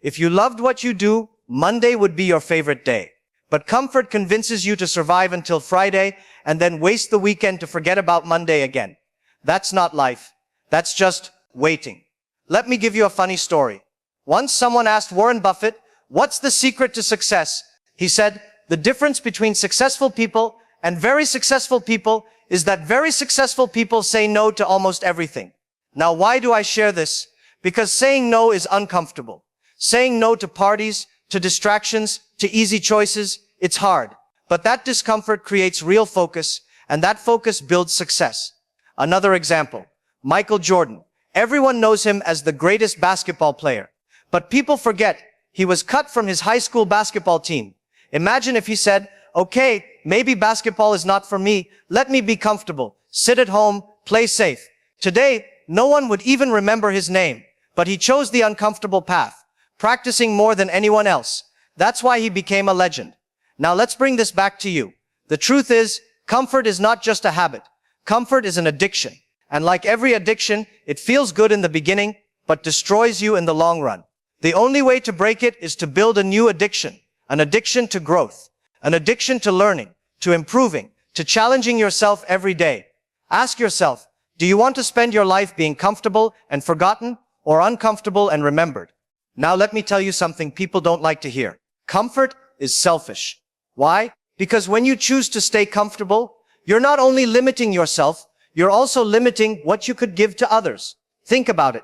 If you loved what you do, Monday would be your favorite day. But comfort convinces you to survive until Friday and then waste the weekend to forget about Monday again. That's not life. That's just waiting. Let me give you a funny story. Once someone asked Warren Buffett, what's the secret to success? He said, the difference between successful people and very successful people is that very successful people say no to almost everything. Now, why do I share this? Because saying no is uncomfortable. Saying no to parties, to distractions, to easy choices, it's hard. But that discomfort creates real focus, and that focus builds success. Another example, Michael Jordan. Everyone knows him as the greatest basketball player. But people forget he was cut from his high school basketball team. Imagine if he said, okay, maybe basketball is not for me. Let me be comfortable, sit at home, play safe. Today, no one would even remember his name, but he chose the uncomfortable path, practicing more than anyone else. That's why he became a legend. Now let's bring this back to you. The truth is, comfort is not just a habit. Comfort is an addiction. And like every addiction, it feels good in the beginning, but destroys you in the long run. The only way to break it is to build a new addiction, an addiction to growth, an addiction to learning, to improving, to challenging yourself every day. Ask yourself, do you want to spend your life being comfortable and forgotten, or uncomfortable and remembered? Now let me tell you something people don't like to hear. Comfort is selfish. Why? Because when you choose to stay comfortable, you're not only limiting yourself, you're also limiting what you could give to others. Think about it.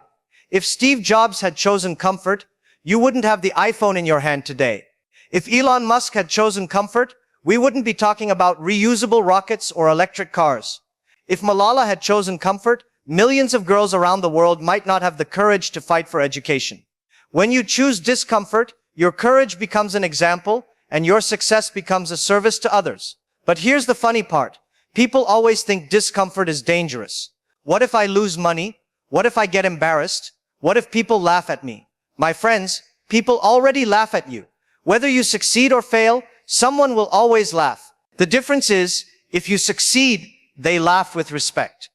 If Steve Jobs had chosen comfort, you wouldn't have the iPhone in your hand today. If Elon Musk had chosen comfort, we wouldn't be talking about reusable rockets or electric cars. If Malala had chosen comfort, millions of girls around the world might not have the courage to fight for education. When you choose discomfort, your courage becomes an example, and your success becomes a service to others. But here's the funny part. People always think discomfort is dangerous. What if I lose money? What if I get embarrassed? What if people laugh at me? My friends, people already laugh at you. Whether you succeed or fail, someone will always laugh. The difference is, if you succeed, they laugh with respect.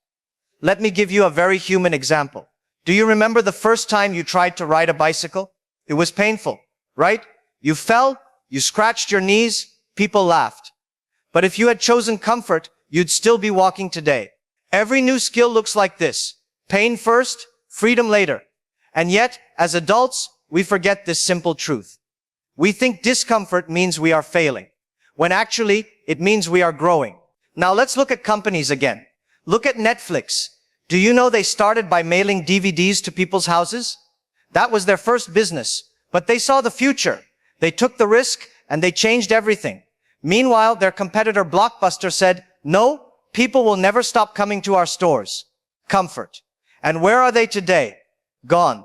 Let me give you a very human example. Do you remember the first time you tried to ride a bicycle? It was painful, right? You fell, you scratched your knees, people laughed. But if you had chosen comfort, you'd still be walking today. Every new skill looks like this. Pain first, freedom later. And yet, as adults, we forget this simple truth. We think discomfort means we are failing, when actually, it means we are growing. Now let's look at companies again. Look at Netflix. Do you know they started by mailing DVDs to people's houses? That was their first business, but they saw the future. They took the risk and they changed everything. Meanwhile, their competitor Blockbuster said, no, people will never stop coming to our stores. Comfort. And where are they today? Gone.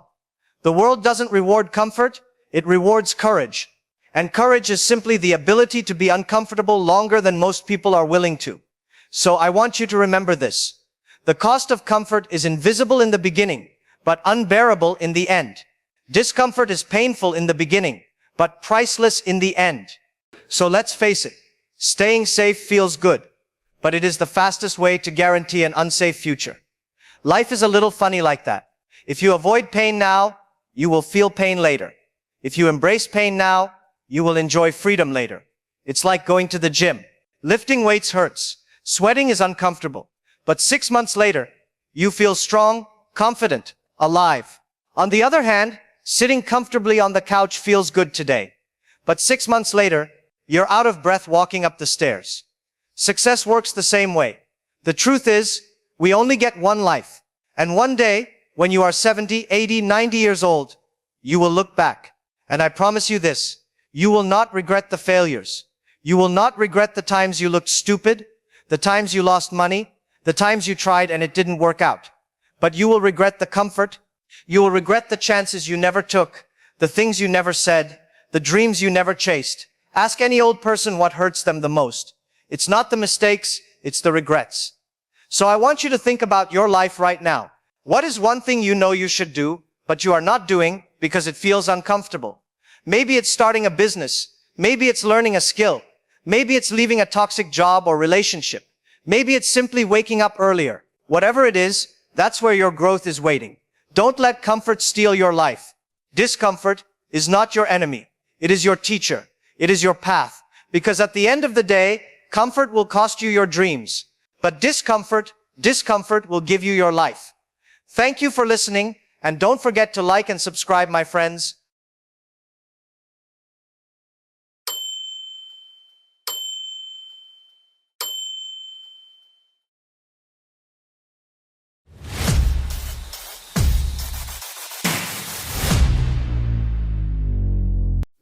The world doesn't reward comfort, it rewards courage. And courage is simply the ability to be uncomfortable longer than most people are willing to. So I want you to remember this. The cost of comfort is invisible in the beginning, but unbearable in the end. Discomfort is painful in the beginning, but priceless in the end. So let's face it, staying safe feels good, but it is the fastest way to guarantee an unsafe future. Life is a little funny like that. If you avoid pain now, you will feel pain later. If you embrace pain now, you will enjoy freedom later. It's like going to the gym. Lifting weights hurts. Sweating is uncomfortable. But 6 months later, you feel strong, confident, alive. On the other hand, sitting comfortably on the couch feels good today. But 6 months later, you're out of breath walking up the stairs. Success works the same way. The truth is, we only get one life. And one day, when you are 70, 80, 90 years old, you will look back. And I promise you this, you will not regret the failures. You will not regret the times you looked stupid, the times you lost money, the times you tried and it didn't work out. But you will regret the comfort. You will regret the chances you never took, the things you never said, the dreams you never chased. Ask any old person what hurts them the most. It's not the mistakes, it's the regrets. So I want you to think about your life right now. What is one thing you know you should do, but you are not doing because it feels uncomfortable? Maybe it's starting a business. Maybe it's learning a skill. Maybe it's leaving a toxic job or relationship. Maybe it's simply waking up earlier. Whatever it is, that's where your growth is waiting. Don't let comfort steal your life. Discomfort is not your enemy. It is your teacher. It is your path. Because at the end of the day, comfort will cost you your dreams. But discomfort will give you your life. Thank you for listening, and don't forget to like and subscribe, my friends.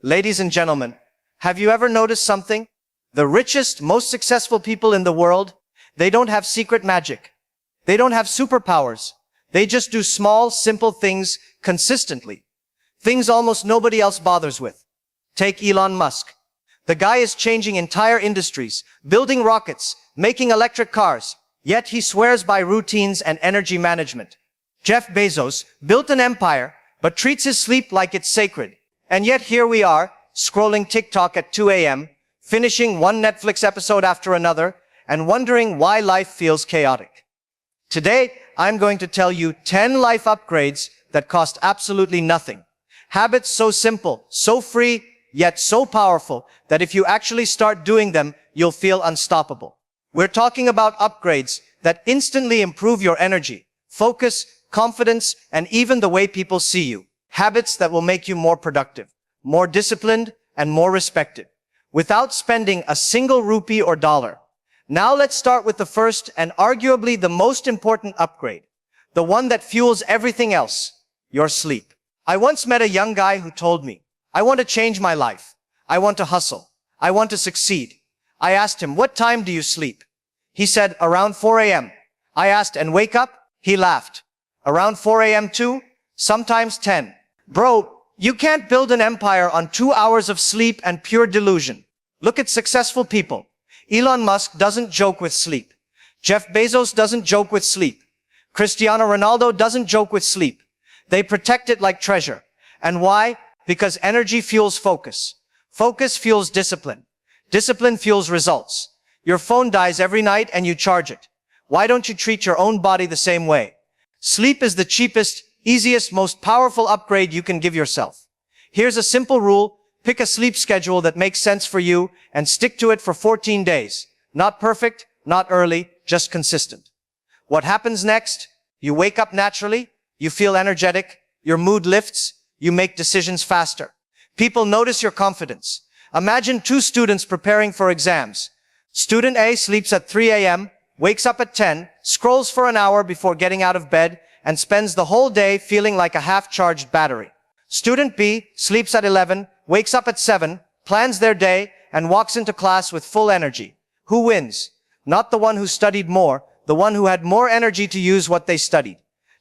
Ladies and gentlemen, have you ever noticed something? The richest, most successful people in the world, they don't have secret magic. They don't have superpowers. They just do small, simple things consistently. Things almost nobody else bothers with. Take Elon Musk. The guy is changing entire industries, building rockets, making electric cars, yet he swears by routines and energy management. Jeff Bezos built an empire, but treats his sleep like it's sacred. And yet here we are, scrolling TikTok at 2 a.m., finishing one Netflix episode after another, and wondering why life feels chaotic. Today, I'm going to tell you 10 life upgrades that cost absolutely nothing. Habits so simple, so free, yet so powerful that if you actually start doing them, you'll feel unstoppable. We're talking about upgrades that instantly improve your energy, focus, confidence, and even the way people see you. Habits that will make you more productive, more disciplined, and more respected, without spending a single rupee or dollar. Now let's start with the first and arguably the most important upgrade, the one that fuels everything else, your sleep. I once met a young guy who told me, I want to change my life. I want to hustle. I want to succeed. I asked him, what time do you sleep? He said, around 4 a.m. I asked, and wake up? He laughed. Around 4 a.m. too? Sometimes 10. Bro, you can't build an empire on 2 hours of sleep and pure delusion. Look at successful people. Elon Musk doesn't joke with sleep. Jeff Bezos doesn't joke with sleep. Cristiano Ronaldo doesn't joke with sleep. They protect it like treasure. And why? Because energy fuels focus. Focus fuels discipline. Discipline fuels results. Your phone dies every night and you charge it. Why don't you treat your own body the same way? Sleep is the cheapest, easiest, most powerful upgrade you can give yourself. Here's a simple rule. Pick a sleep schedule that makes sense for you and stick to it for 14 days. Not perfect, not early, just consistent. What happens next? You wake up naturally, you feel energetic, your mood lifts, you make decisions faster. People notice your confidence. Imagine 2 students preparing for exams. Student A sleeps at 3 a.m., wakes up at 10, scrolls for an hour before getting out of bed, and spends the whole day feeling like a half-charged battery. Student B sleeps at 11, wakes up at 7, plans their day, and walks into class with full energy. Who wins? Not the one who studied more, the one who had more energy to use what they studied.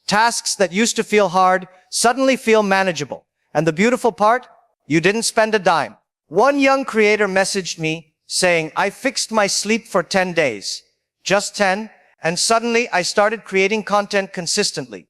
Tasks that used to feel hard suddenly feel manageable. And the beautiful part? You didn't spend a dime. One young creator messaged me saying, I fixed my sleep for 10 days. Just 10, and suddenly I started creating content consistently.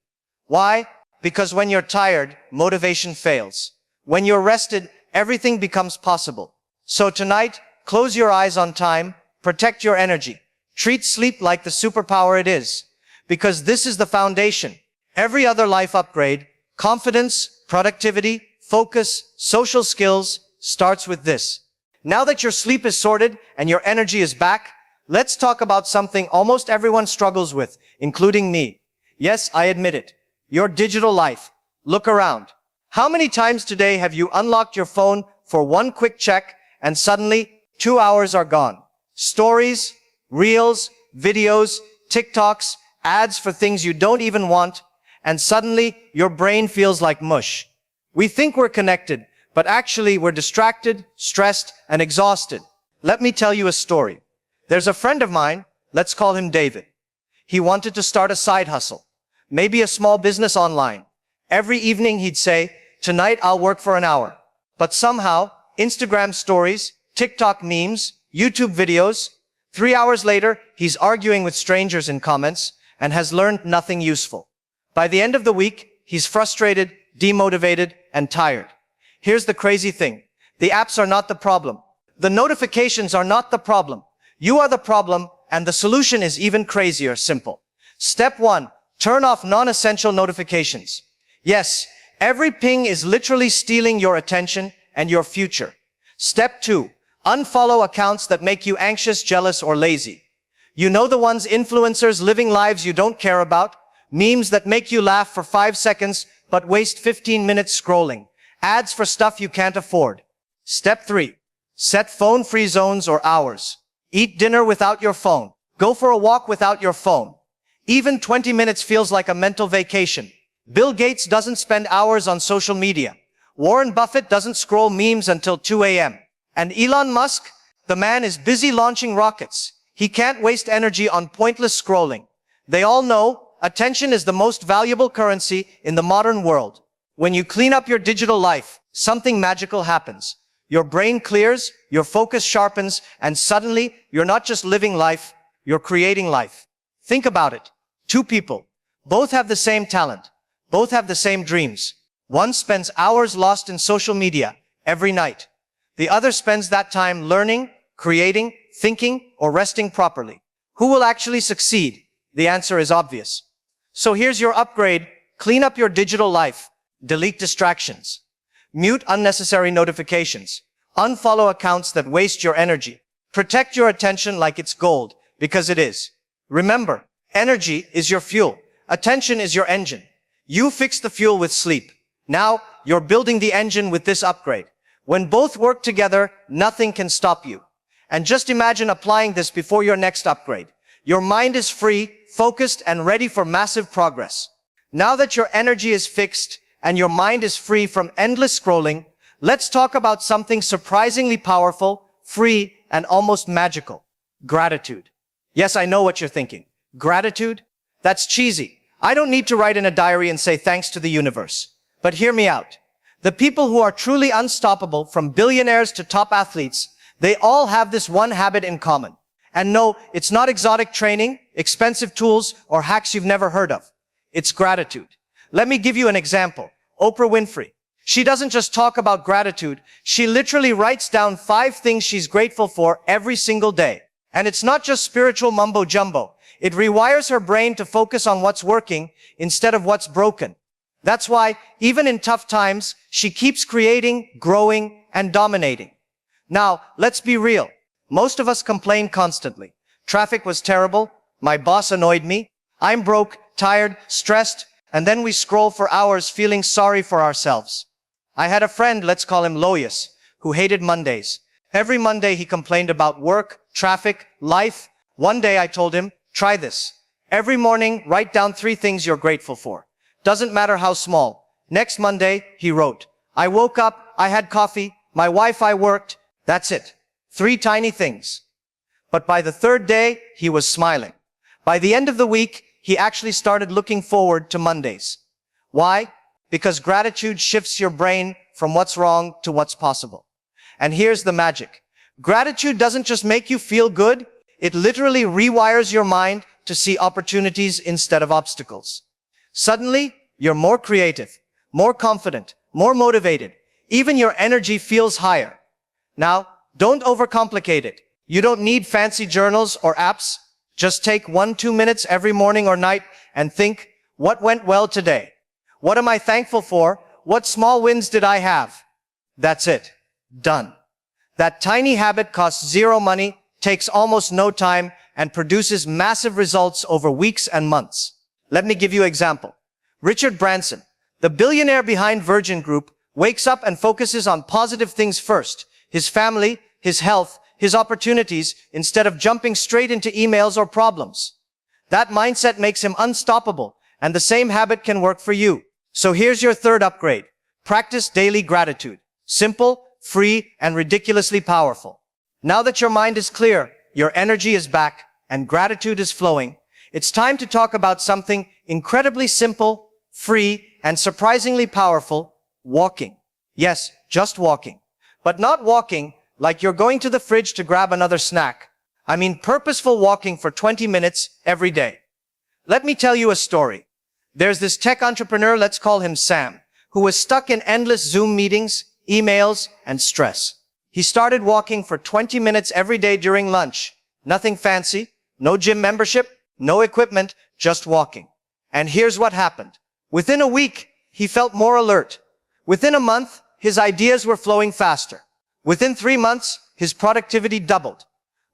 Why? Because when you're tired, motivation fails. When you're rested, everything becomes possible. So tonight, close your eyes on time, protect your energy. Treat sleep like the superpower it is. Because this is the foundation. Every other life upgrade, confidence, productivity, focus, social skills, starts with this. Now that your sleep is sorted and your energy is back, let's talk about something almost everyone struggles with, including me. Yes, I admit it. Your digital life. Look around. How many times today have you unlocked your phone for one quick check and suddenly 2 hours are gone? Stories, reels, videos, TikToks, ads for things you don't even want, and suddenly your brain feels like mush. We think we're connected, but actually we're distracted, stressed, and exhausted. Let me tell you a story. There's a friend of mine, let's call him David. He wanted to start a side hustle, maybe a small business online. Every evening he'd say, "Tonight I'll work for an hour." But somehow, Instagram stories, TikTok memes, YouTube videos, 3 hours later, he's arguing with strangers in comments and has learned nothing useful. By the end of the week, he's frustrated, demotivated, and tired. Here's the crazy thing. The apps are not the problem. The notifications are not the problem. You are the problem, and the solution is even crazier, simple. Step 1. Turn off non-essential notifications. Yes, every ping is literally stealing your attention and your future. Step 2. Unfollow accounts that make you anxious, jealous, or lazy. You know the ones, influencers living lives you don't care about, memes that make you laugh for 5 seconds but waste 15 minutes scrolling, ads for stuff you can't afford. Step 3. Set phone-free zones or hours. Eat dinner without your phone. Go for a walk without your phone. Even 20 minutes feels like a mental vacation. Bill Gates doesn't spend hours on social media. Warren Buffett doesn't scroll memes until 2 a.m. And Elon Musk, the man is busy launching rockets. He can't waste energy on pointless scrolling. They all know attention is the most valuable currency in the modern world. When you clean up your digital life, something magical happens. Your brain clears, your focus sharpens, and suddenly you're not just living life, you're creating life. Think about it. 2 people. Both have the same talent. Both have the same dreams. One spends hours lost in social media every night. The other spends that time learning, creating, thinking, or resting properly. Who will actually succeed? The answer is obvious. So here's your upgrade. Clean up your digital life. Delete distractions. Mute unnecessary notifications. Unfollow accounts that waste your energy. Protect your attention like it's gold, because it is. Remember, energy is your fuel. Attention is your engine. You fix the fuel with sleep. Now, you're building the engine with this upgrade. When both work together, nothing can stop you. And just imagine applying this before your next upgrade. Your mind is free, focused, and ready for massive progress. Now that your energy is fixed and your mind is free from endless scrolling, let's talk about something surprisingly powerful, free, and almost magical. Gratitude. Yes, I know what you're thinking. Gratitude? That's cheesy. I don't need to write in a diary and say thanks to the universe. But hear me out. The people who are truly unstoppable, from billionaires to top athletes, they all have this one habit in common. And no, it's not exotic training, expensive tools, or hacks you've never heard of. It's gratitude. Let me give you an example. Oprah Winfrey. She doesn't just talk about gratitude, she literally writes down 5 things she's grateful for every single day. And it's not just spiritual mumbo jumbo. It rewires her brain to focus on what's working instead of what's broken. That's why, even in tough times, she keeps creating, growing, and dominating. Now, let's be real. Most of us complain constantly. Traffic was terrible. My boss annoyed me. I'm broke, tired, stressed, and then we scroll for hours feeling sorry for ourselves. I had a friend, let's call him Lois, who hated Mondays. Every Monday he complained about work, traffic, life. One day I told him, try this. Every morning, write down 3 things you're grateful for. Doesn't matter how small. Next Monday, he wrote, I woke up, I had coffee, my Wi-Fi worked. That's it. 3 tiny things. But by the 3rd day, he was smiling. By the end of the week, he actually started looking forward to Mondays. Why? Because gratitude shifts your brain from what's wrong to what's possible. And here's the magic. Gratitude doesn't just make you feel good, it literally rewires your mind to see opportunities instead of obstacles. Suddenly, you're more creative, more confident, more motivated. Even your energy feels higher. Now, don't overcomplicate it. You don't need fancy journals or apps. Just take 1-2 minutes every morning or night and think, what went well today? What am I thankful for? What small wins did I have? That's it. Done. That tiny habit costs zero money, takes almost no time, and produces massive results over weeks and months. Let me give you an example. Richard Branson, the billionaire behind Virgin Group, wakes up and focuses on positive things first. His family, his health, his opportunities, instead of jumping straight into emails or problems. That mindset makes him unstoppable, and the same habit can work for you. So here's your third upgrade. Practice daily gratitude. Simple, free, and ridiculously powerful. Now that your mind is clear, your energy is back, and gratitude is flowing, it's time to talk about something incredibly simple, free, and surprisingly powerful: walking. Yes, just walking. But not walking like you're going to the fridge to grab another snack. I mean purposeful walking for 20 minutes every day. Let me tell you a story. There's this tech entrepreneur, let's call him Sam, who was stuck in endless Zoom meetings, emails, and stress. He started walking for 20 minutes every day during lunch. Nothing fancy, no gym membership, no equipment, just walking. And here's what happened. Within a week, he felt more alert. Within a month, his ideas were flowing faster. Within 3 months, his productivity doubled.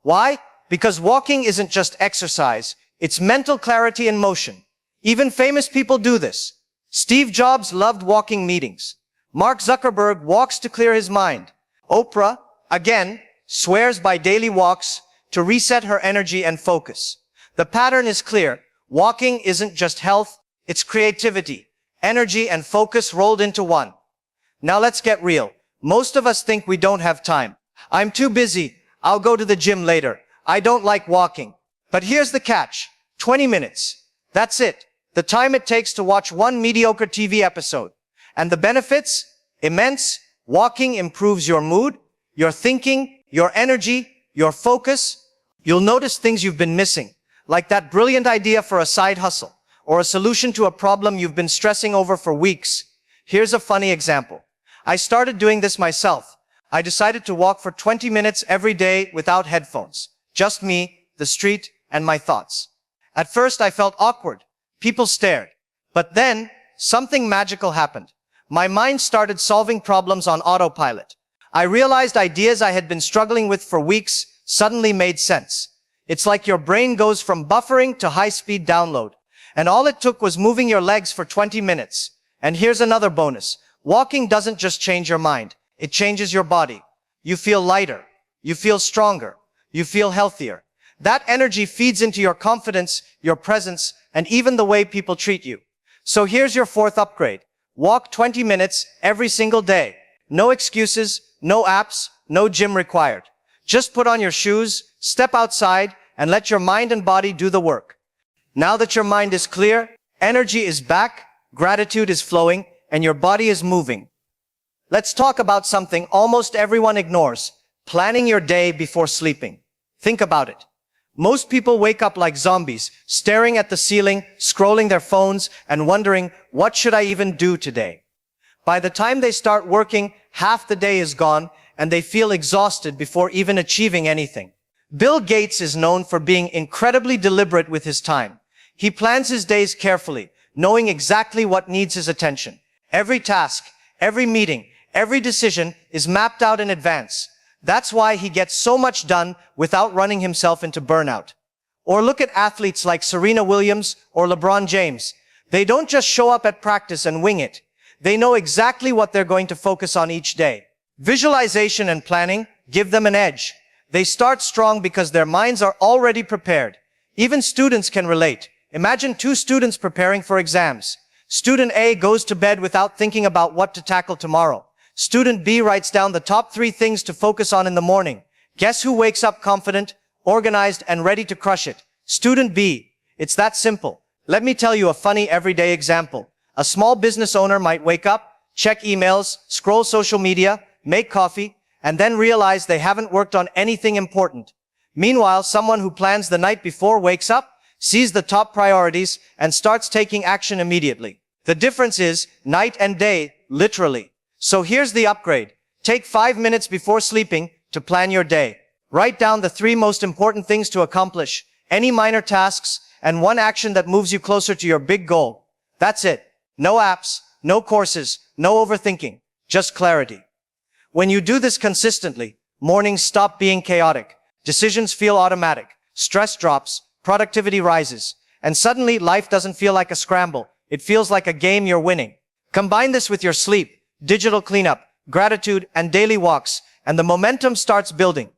Why? Because walking isn't just exercise, it's mental clarity in motion. Even famous people do this. Steve Jobs loved walking meetings. Mark Zuckerberg walks to clear his mind. Oprah, again, swears by daily walks to reset her energy and focus. The pattern is clear. Walking isn't just health, it's creativity, energy, and focus rolled into one. Now let's get real. Most of us think we don't have time. I'm too busy. I'll go to the gym later. I don't like walking. But here's the catch. 20 minutes. That's it. The time it takes to watch one mediocre TV episode. And the benefits? Immense. Walking improves your mood, your thinking, your energy, your focus. You'll notice things you've been missing, like that brilliant idea for a side hustle, or a solution to a problem you've been stressing over for weeks. Here's a funny example. I started doing this myself. I decided to walk for 20 minutes every day without headphones. Just me, the street, and my thoughts. At first I felt awkward. People stared. But then, something magical happened. My mind started solving problems on autopilot. I realized ideas I had been struggling with for weeks suddenly made sense. It's like your brain goes from buffering to high-speed download. And all it took was moving your legs for 20 minutes. And here's another bonus. Walking doesn't just change your mind. It changes your body. You feel lighter. You feel stronger. You feel healthier. That energy feeds into your confidence, your presence, and even the way people treat you. So here's your fourth upgrade. Walk 20 minutes every single day. No excuses, no apps, no gym required. Just put on your shoes, step outside, and let your mind and body do the work. Now that your mind is clear, energy is back, gratitude is flowing, and your body is moving. Let's talk about something almost everyone ignores: planning your day before sleeping. Think about it. Most people wake up like zombies, staring at the ceiling, scrolling their phones, and wondering, what should I even do today? By the time they start working, half the day is gone, and they feel exhausted before even achieving anything. Bill Gates is known for being incredibly deliberate with his time. He plans his days carefully, knowing exactly what needs his attention. Every task, every meeting, every decision is mapped out in advance. That's why he gets so much done without running himself into burnout. Or look at athletes like Serena Williams or LeBron James. They don't just show up at practice and wing it. They know exactly what they're going to focus on each day. Visualization and planning give them an edge. They start strong because their minds are already prepared. Even students can relate. Imagine 2 students preparing for exams. Student A goes to bed without thinking about what to tackle tomorrow. Student B writes down the top 3 things to focus on in the morning. Guess who wakes up confident, organized, and ready to crush it? Student B. It's that simple. Let me tell you a funny everyday example. A small business owner might wake up, check emails, scroll social media, make coffee, and then realize they haven't worked on anything important. Meanwhile, someone who plans the night before wakes up, sees the top priorities, and starts taking action immediately. The difference is night and day, literally. So here's the upgrade. Take 5 minutes before sleeping to plan your day. Write down the 3 most important things to accomplish, any minor tasks, and one action that moves you closer to your big goal. That's it. No apps, no courses, no overthinking, just clarity. When you do this consistently, mornings stop being chaotic, decisions feel automatic, stress drops, productivity rises, and suddenly life doesn't feel like a scramble. It feels like a game you're winning. Combine this with your sleep, digital cleanup, gratitude, and daily walks, and the momentum starts building.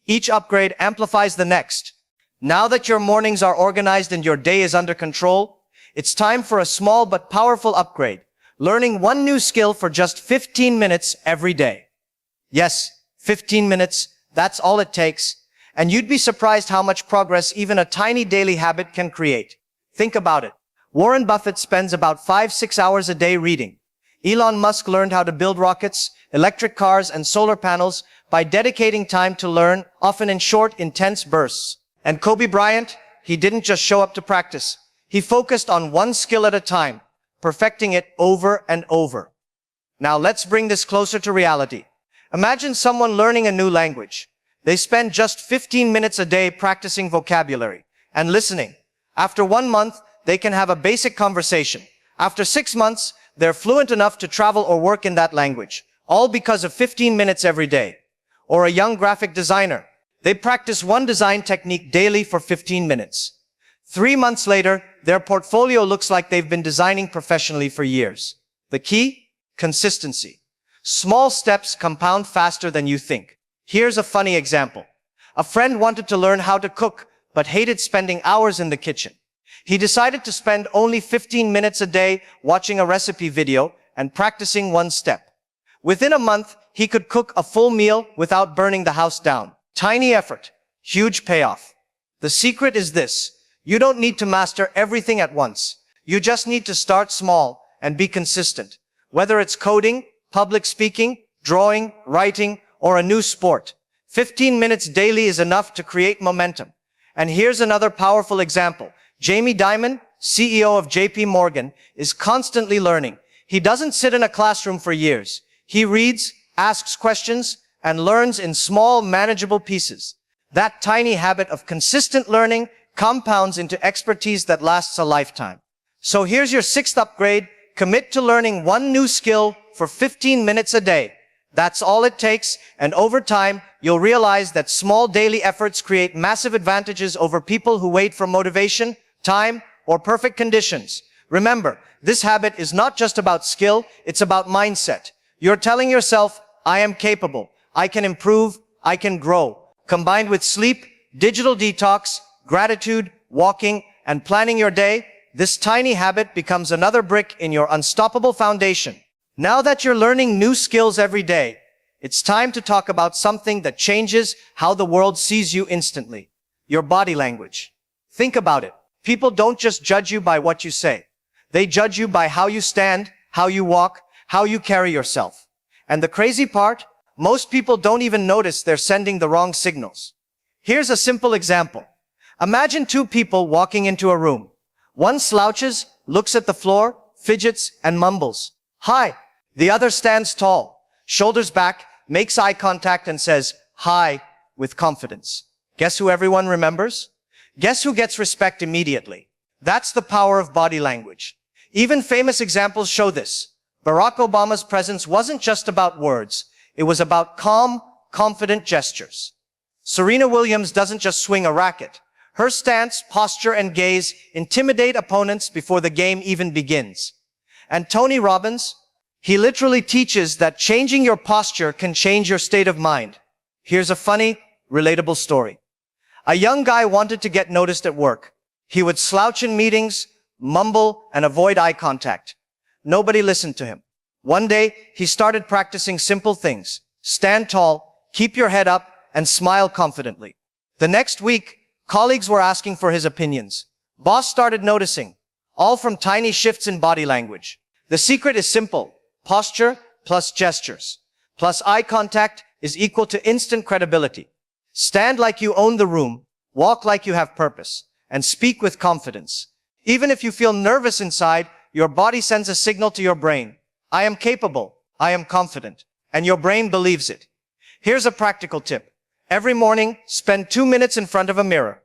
Each upgrade amplifies the next. Now that your mornings are organized and your day is under control, it's time for a small but powerful upgrade. Learning one new skill for just 15 minutes every day. Yes, 15 minutes, that's all it takes. And you'd be surprised how much progress even a tiny daily habit can create. Think about it. Warren Buffett spends about 5-6 hours a day reading. Elon Musk learned how to build rockets, electric cars, and solar panels by dedicating time to learn, often in short, intense bursts. And Kobe Bryant, he didn't just show up to practice. He focused on one skill at a time, perfecting it over and over. Now let's bring this closer to reality. Imagine someone learning a new language. They spend just 15 minutes a day practicing vocabulary and listening. After 1 month, they can have a basic conversation. After 6 months, they're fluent enough to travel or work in that language, all because of 15 minutes every day. Or a young graphic designer. They practice one design technique daily for 15 minutes. 3 months later, their portfolio looks like they've been designing professionally for years. The key? Consistency. Small steps compound faster than you think. Here's a funny example. A friend wanted to learn how to cook, but hated spending hours in the kitchen. He decided to spend only 15 minutes a day watching a recipe video and practicing one step. Within a month, he could cook a full meal without burning the house down. Tiny effort, huge payoff. The secret is this. You don't need to master everything at once. You just need to start small and be consistent. Whether it's coding, public speaking, drawing, writing, or a new sport. 15 minutes daily is enough to create momentum. And here's another powerful example. Jamie Dimon, CEO of JP Morgan, is constantly learning. He doesn't sit in a classroom for years. He reads, asks questions, and learns in small, manageable pieces. That tiny habit of consistent learning compounds into expertise that lasts a lifetime. So here's your 6th upgrade. Commit to learning one new skill for 15 minutes a day. That's all it takes, and over time, you'll realize that small daily efforts create massive advantages over people who wait for motivation, time, or perfect conditions. Remember, this habit is not just about skill, it's about mindset. You're telling yourself, I am capable, I can improve, I can grow. Combined with sleep, digital detox, gratitude, walking, and planning your day, this tiny habit becomes another brick in your unstoppable foundation. Now that you're learning new skills every day, it's time to talk about something that changes how the world sees you instantly. Your body language. Think about it. People don't just judge you by what you say. They judge you by how you stand, how you walk, how you carry yourself. And the crazy part, most people don't even notice they're sending the wrong signals. Here's a simple example. Imagine 2 people walking into a room. One slouches, looks at the floor, fidgets, and mumbles. Hi. The other stands tall, shoulders back, makes eye contact, and says, hi, with confidence. Guess who everyone remembers? Guess who gets respect immediately? That's the power of body language. Even famous examples show this. Barack Obama's presence wasn't just about words. It was about calm, confident gestures. Serena Williams doesn't just swing a racket. Her stance, posture, and gaze intimidate opponents before the game even begins. And Tony Robbins, he literally teaches that changing your posture can change your state of mind. Here's a funny, relatable story. A young guy wanted to get noticed at work. He would slouch in meetings, mumble, and avoid eye contact. Nobody listened to him. One day, he started practicing simple things. Stand tall, keep your head up, and smile confidently. The next week, colleagues were asking for his opinions. Boss started noticing, all from tiny shifts in body language. The secret is simple. Posture plus gestures plus eye contact is equal to instant credibility. Stand like you own the room, walk like you have purpose, and speak with confidence. Even if you feel nervous inside, your body sends a signal to your brain. I am capable. I am confident. And your brain believes it. Here's a practical tip. Every morning, spend 2 minutes in front of a mirror.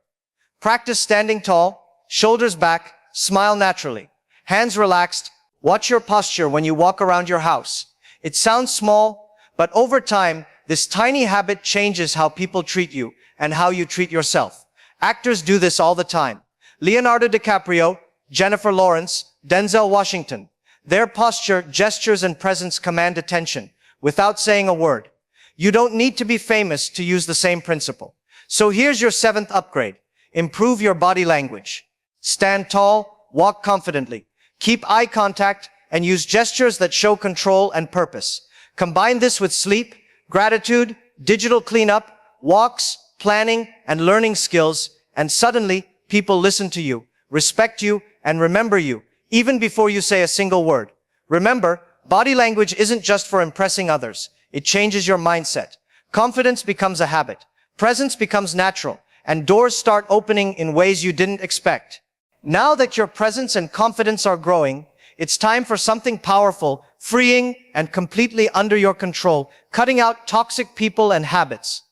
Practice standing tall, shoulders back, smile naturally. Hands relaxed. Watch your posture when you walk around your house. It sounds small, but over time, this tiny habit changes how people treat you and how you treat yourself. Actors do this all the time. Leonardo DiCaprio, Jennifer Lawrence, Denzel Washington. Their posture, gestures, and presence command attention without saying a word. You don't need to be famous to use the same principle. So here's your 7th upgrade. Improve your body language. Stand tall, walk confidently. Keep eye contact and use gestures that show control and purpose. Combine this with sleep, gratitude, digital cleanup, walks, planning, and learning skills, and suddenly people listen to you, respect you, and remember you, even before you say a single word. Remember, body language isn't just for impressing others. It changes your mindset. Confidence becomes a habit. Presence becomes natural, and doors start opening in ways you didn't expect. Now that your presence and confidence are growing, it's time for something powerful, freeing, and completely under your control, cutting out toxic people and habits.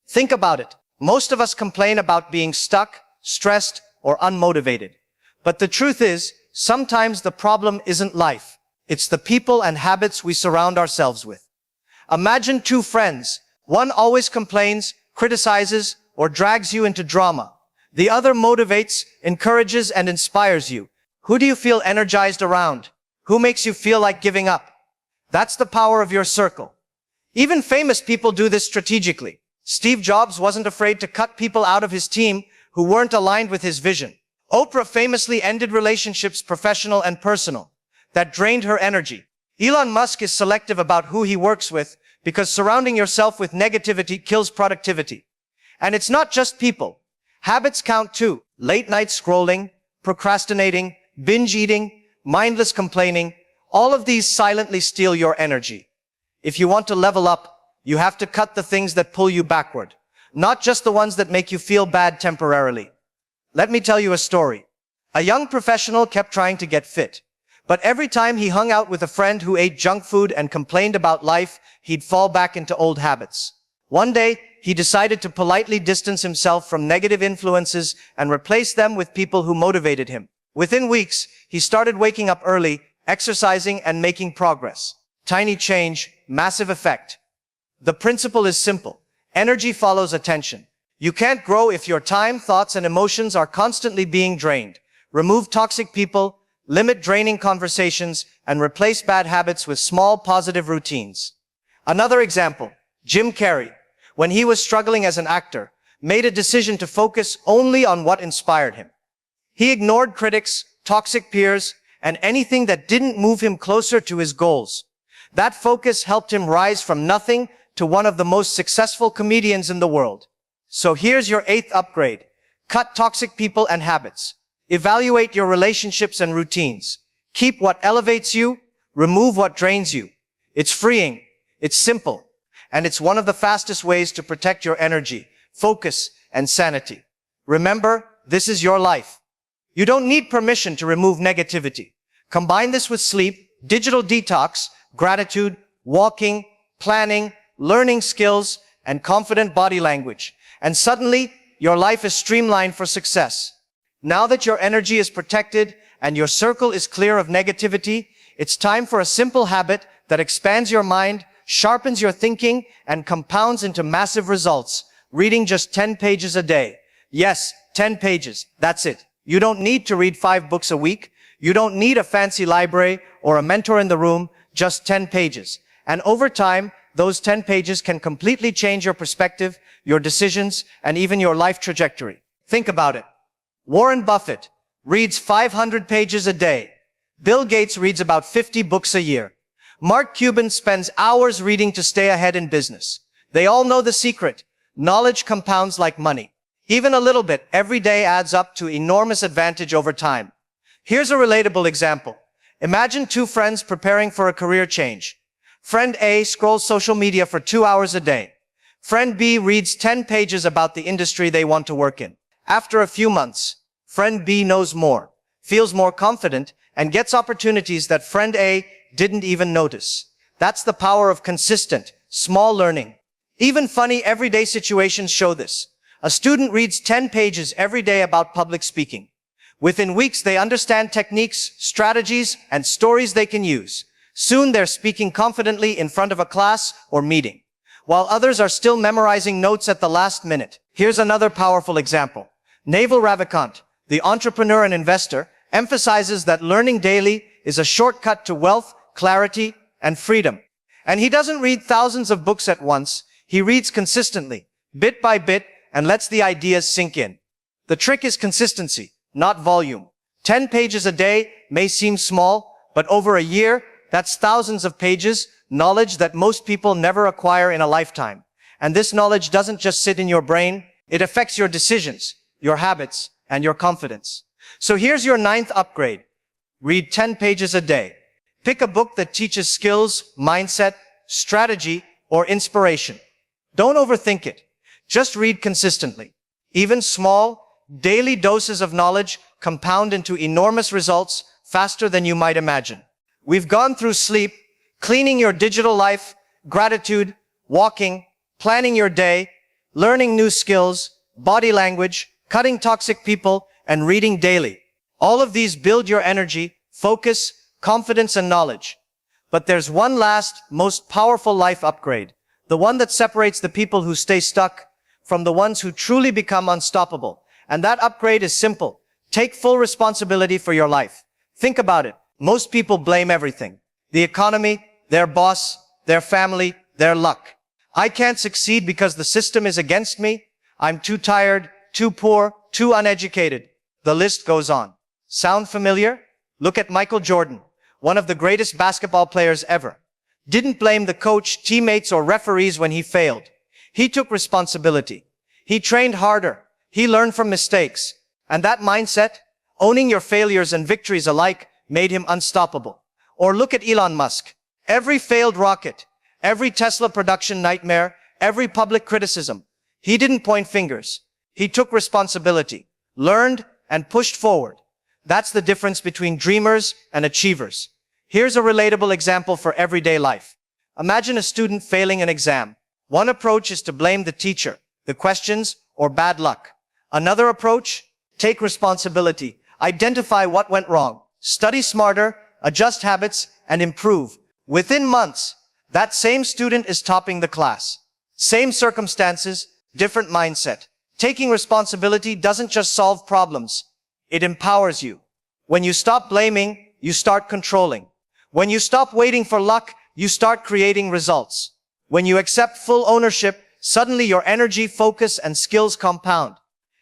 Think about it. Most of us complain about being stuck, stressed, or unmotivated. But the truth is, sometimes the problem isn't life. It's the people and habits we surround ourselves with. Imagine 2 friends. One always complains, criticizes, or drags you into drama. The other motivates, encourages, and inspires you. Who do you feel energized around? Who makes you feel like giving up? That's the power of your circle. Even famous people do this strategically. Steve Jobs wasn't afraid to cut people out of his team who weren't aligned with his vision. Oprah famously ended relationships, professional and personal, that drained her energy. Elon Musk is selective about who he works with because surrounding yourself with negativity kills productivity. And it's not just people. Habits count too. Late night scrolling, procrastinating, binge eating, mindless complaining, all of these silently steal your energy. If you want to level up, you have to cut the things that pull you backward, not just the ones that make you feel bad temporarily. Let me tell you a story. A young professional kept trying to get fit, but every time he hung out with a friend who ate junk food and complained about life, he'd fall back into old habits. One day, he decided to politely distance himself from negative influences and replace them with people who motivated him. Within weeks, he started waking up early, exercising, and making progress. Tiny change, massive effect. The principle is simple. Energy follows attention. You can't grow if your time, thoughts, and emotions are constantly being drained. Remove toxic people, limit draining conversations, and replace bad habits with small positive routines. Another example, Jim Carrey, when he was struggling as an actor, made a decision to focus only on what inspired him. He ignored critics, toxic peers, and anything that didn't move him closer to his goals. That focus helped him rise from nothing to one of the most successful comedians in the world. So here's your 8th upgrade. Cut toxic people and habits. Evaluate your relationships and routines. Keep what elevates you, remove what drains you. It's freeing, it's simple, and it's one of the fastest ways to protect your energy, focus, and sanity. Remember, this is your life. You don't need permission to remove negativity. Combine this with sleep, digital detox, gratitude, walking, planning, learning skills, and confident body language. And suddenly, your life is streamlined for success. Now that your energy is protected and your circle is clear of negativity, it's time for a simple habit that expands your mind, sharpens your thinking, and compounds into massive results. Reading just 10 pages a day. Yes, 10 pages. That's it. You don't need to read 5 books a week. You don't need a fancy library or a mentor in the room. Just 10 pages. And over time, those 10 pages can completely change your perspective, your decisions, and even your life trajectory. Think about it. Warren Buffett reads 500 pages a day. Bill Gates reads about 50 books a year. Mark Cuban spends hours reading to stay ahead in business. They all know the secret. Knowledge compounds like money. Even a little bit every day adds up to enormous advantage over time. Here's a relatable example. Imagine 2 friends preparing for a career change. Friend A scrolls social media for 2 hours a day. Friend B reads 10 pages about the industry they want to work in. After a few months, friend B knows more, feels more confident, and gets opportunities that friend A didn't even notice. That's the power of consistent, small learning. Even funny everyday situations show this. A student reads 10 pages every day about public speaking. Within weeks, they understand techniques, strategies, and stories they can use. Soon, they're speaking confidently in front of a class or meeting, while others are still memorizing notes at the last minute. Here's another powerful example. Naval Ravikant, the entrepreneur and investor, emphasizes that learning daily is a shortcut to wealth, clarity, and freedom. And he doesn't read thousands of books at once. He reads consistently, bit by bit, and lets the ideas sink in. The trick is consistency, not volume. 10 pages a day may seem small, but over a year, that's thousands of pages, knowledge that most people never acquire in a lifetime. And this knowledge doesn't just sit in your brain, it affects your decisions, your habits, and your confidence. So here's your 9th upgrade. Read 10 pages a day. Pick a book that teaches skills, mindset, strategy, or inspiration. Don't overthink it. Just read consistently. Even small, daily doses of knowledge compound into enormous results faster than you might imagine. We've gone through sleep, cleaning your digital life, gratitude, walking, planning your day, learning new skills, body language, cutting toxic people, and reading daily. All of these build your energy, focus, confidence, and knowledge. But there's one last, most powerful life upgrade, the one that separates the people who stay stuck from the ones who truly become unstoppable. And that upgrade is simple. Take full responsibility for your life. Think about it. Most people blame everything. The economy, their boss, their family, their luck. I can't succeed because the system is against me. I'm too tired, too poor, too uneducated. The list goes on. Sound familiar? Look at Michael Jordan, one of the greatest basketball players ever. Didn't blame the coach, teammates, or referees when he failed. He took responsibility. He trained harder. He learned from mistakes. And that mindset, owning your failures and victories alike, made him unstoppable. Or look at Elon Musk. Every failed rocket, every Tesla production nightmare, every public criticism. He didn't point fingers. He took responsibility, learned, and pushed forward. That's the difference between dreamers and achievers. Here's a relatable example for everyday life. Imagine a student failing an exam. One approach is to blame the teacher, the questions, or bad luck. Another approach, take responsibility, identify what went wrong, study smarter, adjust habits, and improve. Within months, that same student is topping the class. Same circumstances, different mindset. Taking responsibility doesn't just solve problems. It empowers you. When you stop blaming, you start controlling. When you stop waiting for luck, you start creating results. When you accept full ownership, suddenly your energy, focus, and skills compound.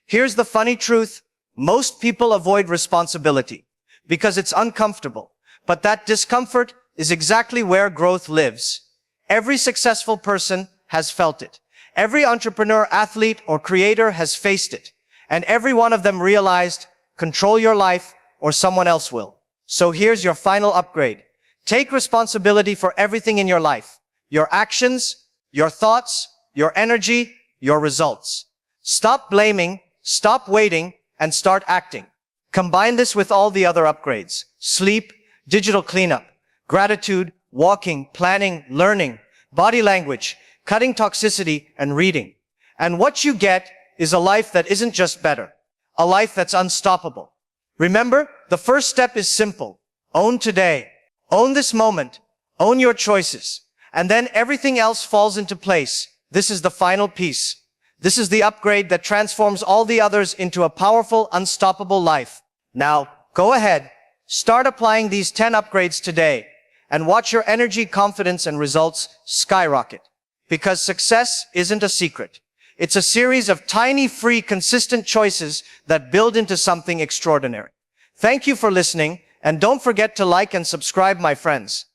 Here's the funny truth. Most people avoid responsibility because it's uncomfortable. But that discomfort is exactly where growth lives. Every successful person has felt it. Every entrepreneur, athlete, or creator has faced it. And every one of them realized, control your life or someone else will. So here's your final upgrade. Take responsibility for everything in your life. Your actions, your thoughts, your energy, your results. Stop blaming, stop waiting, and start acting. Combine this with all the other upgrades. Sleep, digital cleanup, gratitude, walking, planning, learning, body language, cutting toxicity, and reading. And what you get is a life that isn't just better, a life that's unstoppable. Remember, the first step is simple. Own today. Own this moment. Own your choices. And then everything else falls into place. This is the final piece. This is the upgrade that transforms all the others into a powerful, unstoppable life. Now, go ahead. Start applying these 10 upgrades today and watch your energy, confidence, and results skyrocket. Because success isn't a secret. It's a series of tiny, free, consistent choices that build into something extraordinary. Thank you for listening, and don't forget to like and subscribe, my friends.